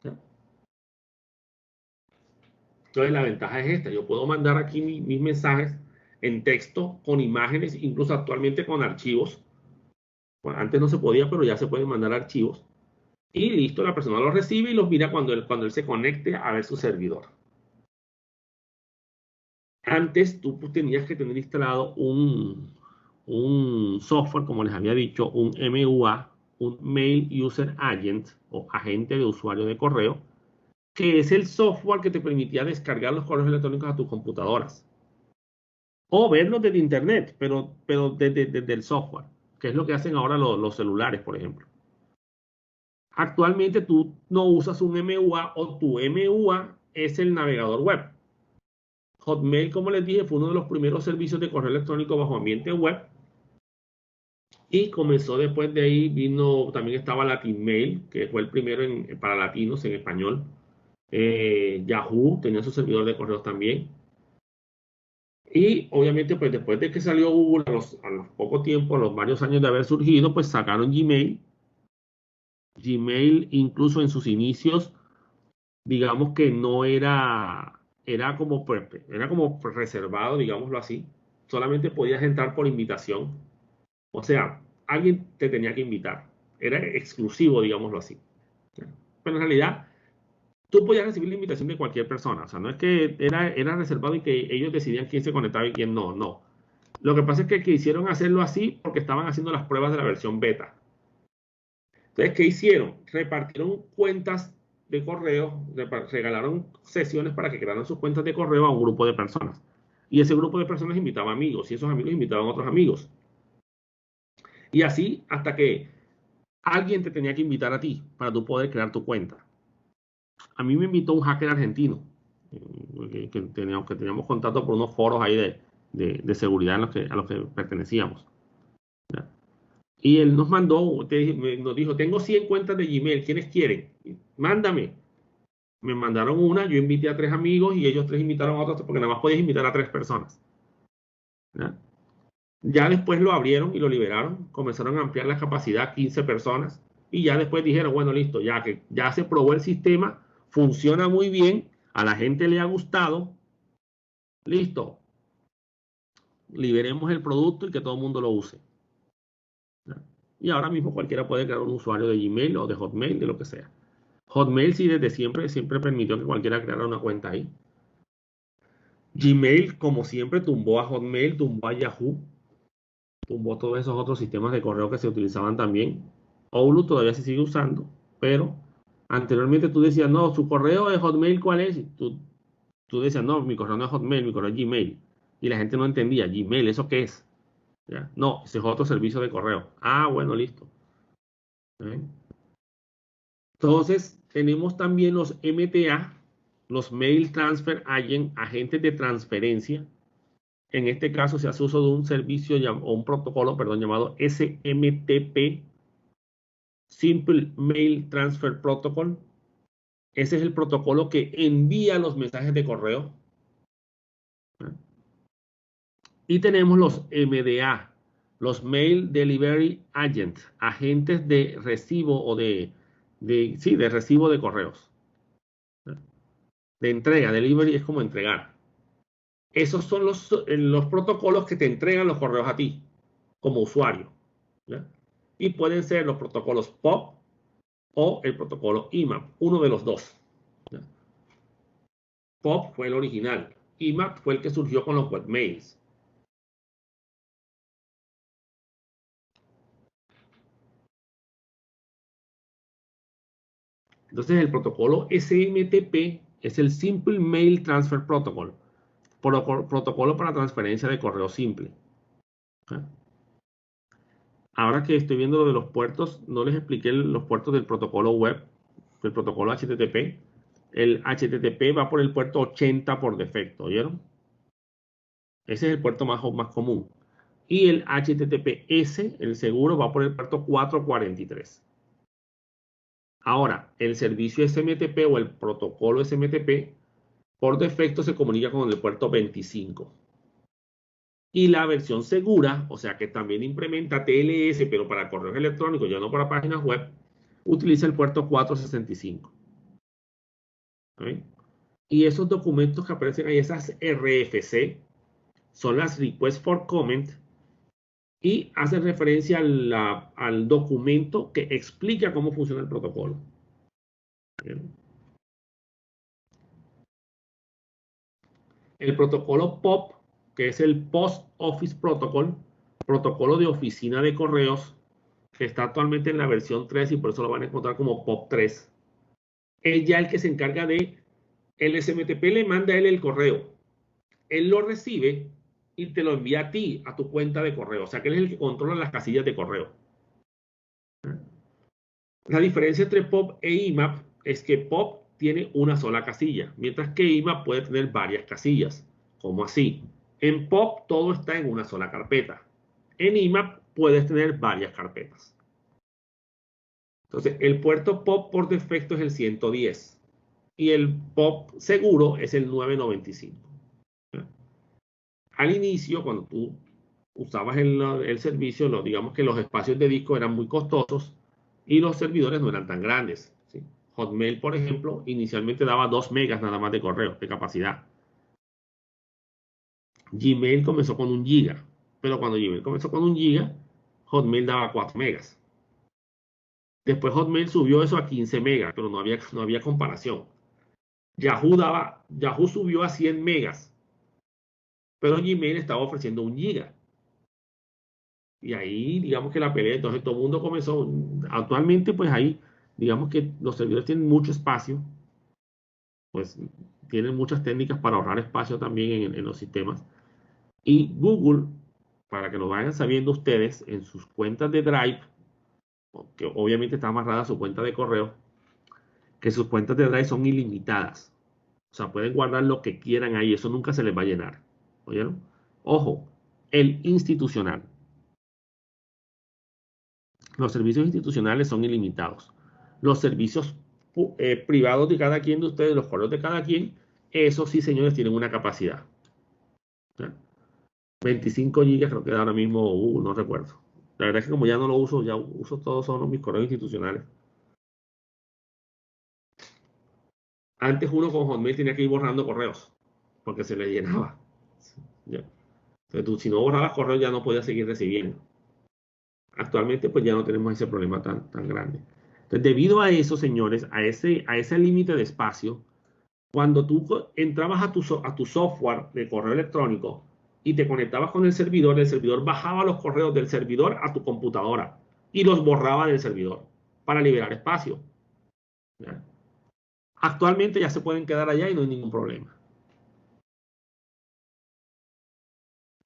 Entonces la ventaja es esta. Yo puedo mandar aquí mis mensajes en texto, con imágenes, incluso actualmente con archivos. Bueno, antes no se podía, pero ya se pueden mandar archivos. Y listo, la persona los recibe y los mira cuando él se conecte a ver su servidor. Antes tú tenías que tener instalado un software, como les había dicho, un MUA, un Mail User Agent o agente de usuario de correo, que es el software que te permitía descargar los correos electrónicos a tus computadoras. O verlos desde internet, pero desde el software, que es lo que hacen ahora los celulares, por ejemplo. Actualmente tú no usas un MUA o tu MUA es el navegador web. Hotmail, como les dije, fue uno de los primeros servicios de correo electrónico bajo ambiente web. Y comenzó después de ahí, también estaba Latinmail, que fue el primero para latinos en español. Yahoo tenía su servidor de correos también. Y obviamente, pues después de que salió Google, a los poco tiempo, a los varios años de haber surgido, pues sacaron Gmail. Gmail, incluso en sus inicios, digamos que no era como reservado, digámoslo así. Solamente podías entrar por invitación. O sea, alguien te tenía que invitar. Era exclusivo, digámoslo así. Pero en realidad, tú podías recibir la invitación de cualquier persona. O sea, no es que era reservado y que ellos decidían quién se conectaba y quién no. No. Lo que pasa es que quisieron hacerlo así porque estaban haciendo las pruebas de la versión beta. Entonces, ¿qué hicieron? Repartieron cuentas de correo, regalaron sesiones para que crearan sus cuentas de correo a un grupo de personas. Y ese grupo de personas invitaba amigos y esos amigos invitaban a otros amigos. Y así hasta que alguien te tenía que invitar a ti para tú poder crear tu cuenta. A mí me invitó un hacker argentino, que teníamos contacto por unos foros ahí de seguridad a los que pertenecíamos. ¿Ya? Y él nos nos dijo, tengo 100 cuentas de Gmail, ¿quiénes quieren? Mándame. Me mandaron una, yo invité a 3 amigos y ellos 3 invitaron a otros porque nada más podías invitar a 3 personas. ¿Ya? Ya después lo abrieron y lo liberaron, comenzaron a ampliar la capacidad a 15 personas y ya después dijeron, bueno, listo, ya que ya se probó el sistema, funciona muy bien, a la gente le ha gustado, listo, liberemos el producto y que todo el mundo lo use. ¿Ya? Y ahora mismo cualquiera puede crear un usuario de Gmail o de Hotmail, de lo que sea. Hotmail sí desde siempre permitió que cualquiera creara una cuenta ahí. Gmail, como siempre, tumbó a Hotmail, tumbó a Yahoo, tumbó todos esos otros sistemas de correo que se utilizaban también. Outlook todavía se sigue usando, pero anteriormente tú decías, no, su correo de Hotmail, ¿cuál es? Y tú decías, no, mi correo no es Hotmail, mi correo es Gmail. Y la gente no entendía, Gmail, ¿eso qué es? ¿Ya? No, ese es otro servicio de correo. Ah, bueno, listo. ¿Eh? Entonces, tenemos también los MTA, los Mail Transfer Agent, agentes de transferencia. En este caso se hace uso de un servicio o un protocolo, perdón, llamado SMTP, Simple Mail Transfer Protocol. Ese es el protocolo que envía los mensajes de correo. Y tenemos los MDA, los Mail Delivery Agent, agentes de recibo o de recibo de correos. De entrega, delivery es como entregar. Esos son los protocolos que te entregan los correos a ti como usuario. ¿Ya? Y pueden ser los protocolos POP o el protocolo IMAP, uno de los dos. ¿Ya? POP fue el original, IMAP fue el que surgió con los webmails. Entonces el protocolo SMTP es el Simple Mail Transfer Protocol, protocolo para transferencia de correo simple. ¿Ya? Ahora que estoy viendo lo de los puertos, no les expliqué los puertos del protocolo web, del protocolo HTTP. El HTTP va por el puerto 80 por defecto, ¿oyeron? Ese es el puerto más común. Y el HTTPS, el seguro, va por el puerto 443. Ahora, el servicio SMTP o el protocolo SMTP, por defecto se comunica con el puerto 25. Y la versión segura, o sea que también implementa TLS, pero para correos electrónicos, ya no para páginas web, utiliza el puerto 465. ¿Okay? Y esos documentos que aparecen ahí, esas RFC, son las Request for Comment y hacen referencia al documento que explica cómo funciona el protocolo. ¿Bien? El protocolo POP, que es el Post Office Protocol, protocolo de oficina de correos, que está actualmente en la versión 3 y por eso lo van a encontrar como POP 3. Es ya el que se encarga de, el SMTP le manda a él el correo, él lo recibe y te lo envía a ti, a tu cuenta de correo. O sea que él es el que controla las casillas de correo. La diferencia entre POP e IMAP es que POP tiene una sola casilla, mientras que IMAP puede tener varias casillas. ¿Cómo así? En POP todo está en una sola carpeta. En IMAP puedes tener varias carpetas. Entonces, el puerto POP por defecto es el 110 y el POP seguro es el 995. Al inicio, cuando tú usabas el servicio, digamos que los espacios de disco eran muy costosos y los servidores no eran tan grandes, ¿sí? Hotmail, por ejemplo, inicialmente daba 2 megas nada más de correo, de capacidad. Gmail comenzó con 1 giga, pero cuando Gmail comenzó con 1 giga, Hotmail daba 4 megas. Después Hotmail subió eso a 15 megas, pero no había comparación. Yahoo subió a 100 megas, pero Gmail estaba ofreciendo 1 giga. Y ahí, digamos que la pelea, entonces todo el mundo comenzó. Actualmente, pues ahí, digamos que los servidores tienen mucho espacio, pues tienen muchas técnicas para ahorrar espacio también en los sistemas. Y Google, para que lo vayan sabiendo ustedes, en sus cuentas de Drive, que obviamente está amarrada a su cuenta de correo, que sus cuentas de Drive son ilimitadas. O sea, pueden guardar lo que quieran ahí, eso nunca se les va a llenar. ¿Oyeron? Ojo, el institucional. Los servicios institucionales son ilimitados. Los servicios privados de cada quien de ustedes, los correos de cada quien, esos sí, señores, tienen una capacidad. ¿Ya? 25 gigas creo que ahora mismo, no recuerdo. La verdad es que como ya no lo uso, ya uso todos son mis correos institucionales. Antes uno con Hotmail tenía que ir borrando correos, porque se le llenaba. ¿Ya? Entonces tú, si no borrabas correos ya no podías seguir recibiendo. Actualmente pues ya no tenemos ese problema tan grande. Entonces, debido a eso, señores, a ese límite de espacio, cuando tú entrabas a tu software de correo electrónico y te conectabas con el servidor bajaba los correos del servidor a tu computadora y los borraba del servidor para liberar espacio. ¿Ya? Actualmente ya se pueden quedar allá y no hay ningún problema.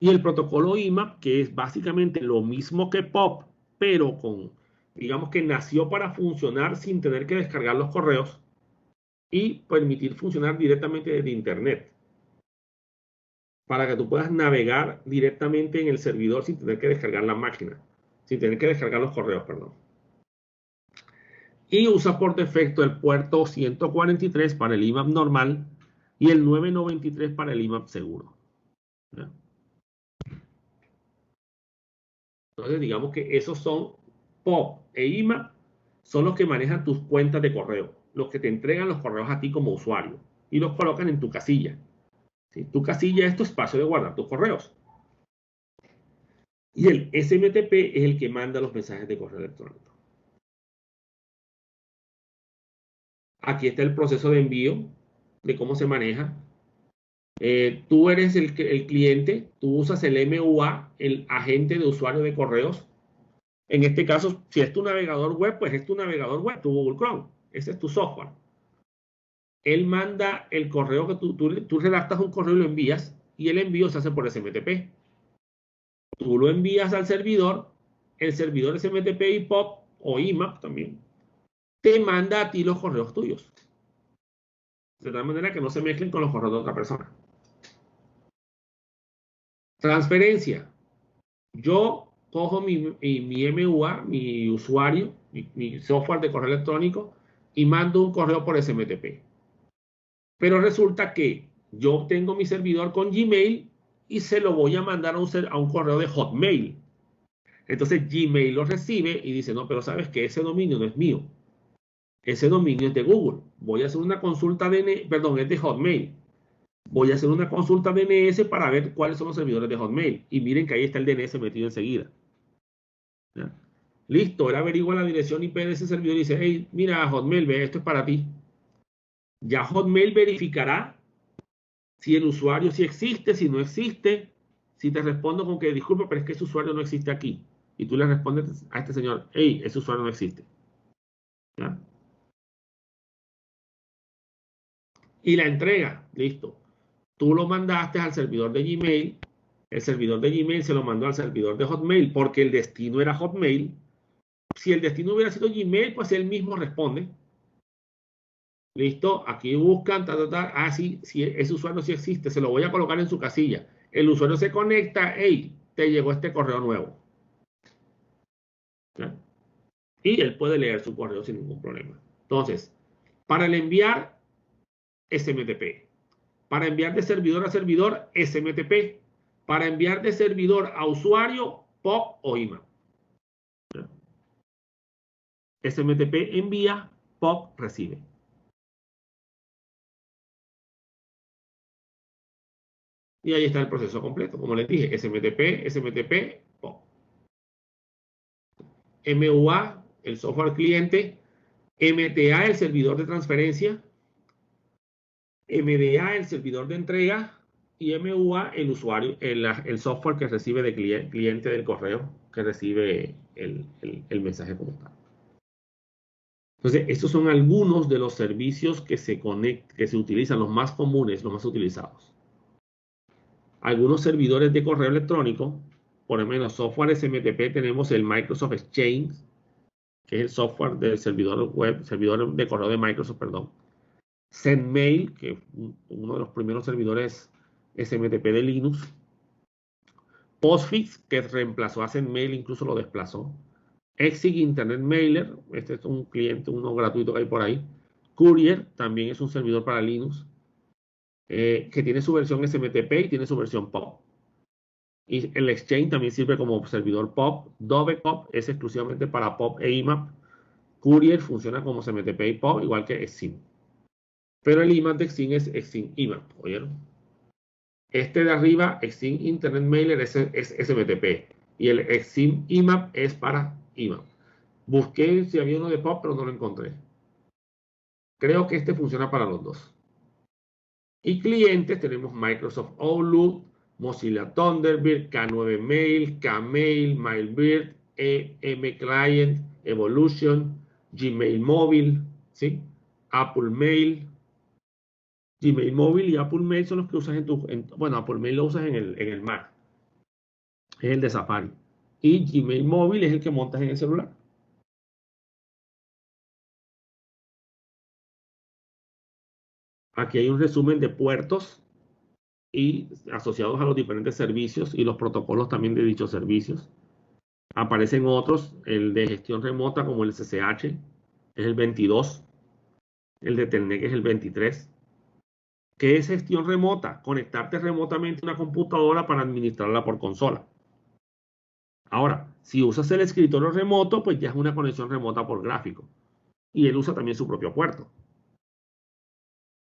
Y el protocolo IMAP, que es básicamente lo mismo que POP, pero digamos que nació para funcionar sin tener que descargar los correos y permitir funcionar directamente desde Internet, para que tú puedas navegar directamente en el servidor sin tener que descargar la máquina, sin tener que descargar los correos, perdón. Y usa por defecto el puerto 143 para el IMAP normal y el 993 para el IMAP seguro. ¿Ya? Entonces, digamos que esos son POP e IMAP, son los que manejan tus cuentas de correo, los que te entregan los correos a ti como usuario y los colocan en tu casilla. ¿Sí? Tu casilla es tu espacio de guardar tus correos. Y el SMTP es el que manda los mensajes de correo electrónico. Aquí está el proceso de envío, de cómo se maneja. Tú eres el cliente, tú usas el MUA, el agente de usuario de correos. En este caso, si es tu navegador web, pues es tu navegador web, tu Google Chrome. Ese es tu software. Él manda el correo que tú redactas un correo y lo envías, y el envío se hace por SMTP. Tú lo envías al servidor, el servidor SMTP y POP o IMAP también te manda a ti los correos tuyos. De tal manera que no se mezclen con los correos de otra persona. Transferencia. Yo cojo mi MUA, mi usuario, mi software de correo electrónico y mando un correo por SMTP. Pero resulta que yo tengo mi servidor con Gmail y se lo voy a mandar a un correo de Hotmail. Entonces Gmail lo recibe y dice, no, pero sabes que ese dominio no es mío. Ese dominio es de Google. Voy a hacer una consulta perdón, es de Hotmail. Voy a hacer una consulta DNS para ver cuáles son los servidores de Hotmail. Y miren que ahí está el DNS metido enseguida. ¿Ya? Listo, él averigua la dirección IP de ese servidor y dice, hey, mira, Hotmail, ve, esto es para ti. Ya Hotmail verificará si el usuario sí existe, si no existe, si te respondo con que, disculpa, pero es que ese usuario no existe aquí. Y tú le respondes a este señor, hey, ese usuario no existe. ¿Ya? Y la entrega, listo. Tú lo mandaste al servidor de Gmail, el servidor de Gmail se lo mandó al servidor de Hotmail porque el destino era Hotmail. Si el destino hubiera sido Gmail, pues él mismo responde. Listo, aquí buscan, ah, sí, sí, ese usuario sí existe, se lo voy a colocar en su casilla. El usuario se conecta, hey, te llegó este correo nuevo. ¿Ya? Y él puede leer su correo sin ningún problema. Entonces, para el enviar, SMTP. Para enviar de servidor a servidor, SMTP. Para enviar de servidor a usuario, POP o IMAP. SMTP envía, POP recibe. Y ahí está el proceso completo. Como les dije, SMTP, SMTP, POP. MUA, el software cliente. MTA, el servidor de transferencia. MDA, el servidor de entrega. Y MUA, el usuario, el software que recibe de cliente del correo, que recibe el mensaje como tal. Entonces, estos son algunos de los servicios que se utilizan, los más comunes, los más utilizados. Algunos servidores de correo electrónico, por ejemplo, software SMTP tenemos el Microsoft Exchange, que es el software del servidor web, servidor de correo de Microsoft, perdón. SendMail, que es uno de los primeros servidores SMTP de Linux. Postfix, que reemplazó a SendMail, incluso lo desplazó. Exig Internet Mailer, este es un cliente, uno gratuito que hay por ahí. Courier, también es un servidor para Linux, que tiene su versión SMTP y tiene su versión POP. Y el Exchange también sirve como servidor POP. Dovecop es exclusivamente para POP e IMAP. Courier funciona como SMTP y POP, igual que Exim. Pero el IMAP de Exim es Exim IMAP, ¿oyeron? Este de arriba, Exim Internet Mailer, es SMTP. Y el Exim IMAP es para IMAP. Busqué si había uno de POP, pero no lo encontré. Creo que este funciona para los dos. Y clientes tenemos Microsoft Outlook, Mozilla Thunderbird, K9 Mail, Kmail, Mailbird, mClient, Evolution, Gmail Móvil, ¿sí? Apple Mail. Gmail Móvil y Apple Mail son los que usas bueno, Apple Mail lo usas en el Mac. Es el de Safari. Y Gmail Móvil es el que montas en el celular. Aquí hay un resumen de puertos y asociados a los diferentes servicios y los protocolos también de dichos servicios. Aparecen otros, el de gestión remota como el SSH, es el 22, el de Telnet es el 23. ¿Qué es gestión remota? Conectarte remotamente a una computadora para administrarla por consola. Ahora, si usas el escritorio remoto, pues ya es una conexión remota por gráfico. Y él usa también su propio puerto.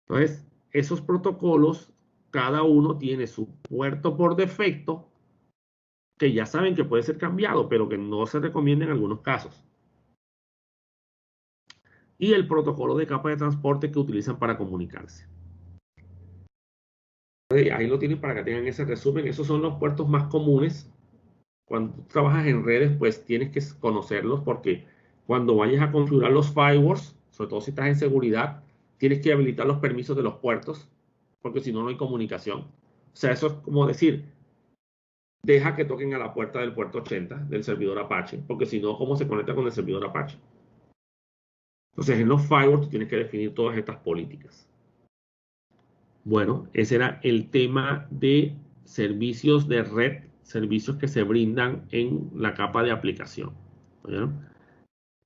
Entonces, esos protocolos, cada uno tiene su puerto por defecto, que ya saben que puede ser cambiado, pero que no se recomienda en algunos casos. Y el protocolo de capa de transporte que utilizan para comunicarse. Ahí lo tienen para que tengan ese resumen. Esos son los puertos más comunes. Cuando trabajas en redes, pues tienes que conocerlos porque cuando vayas a configurar los firewalls, sobre todo si estás en seguridad, tienes que habilitar los permisos de los puertos, porque si no, no hay comunicación. O sea, eso es como decir, deja que toquen a la puerta del puerto 80 del servidor Apache, porque si no, ¿cómo se conecta con el servidor Apache? Entonces, en los firewalls tienes que definir todas estas políticas. Bueno, ese era el tema de servicios de red, servicios que se brindan en la capa de aplicación. ¿Oyeron?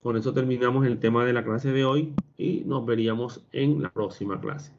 Con eso terminamos el tema de la clase de hoy y nos veríamos en la próxima clase.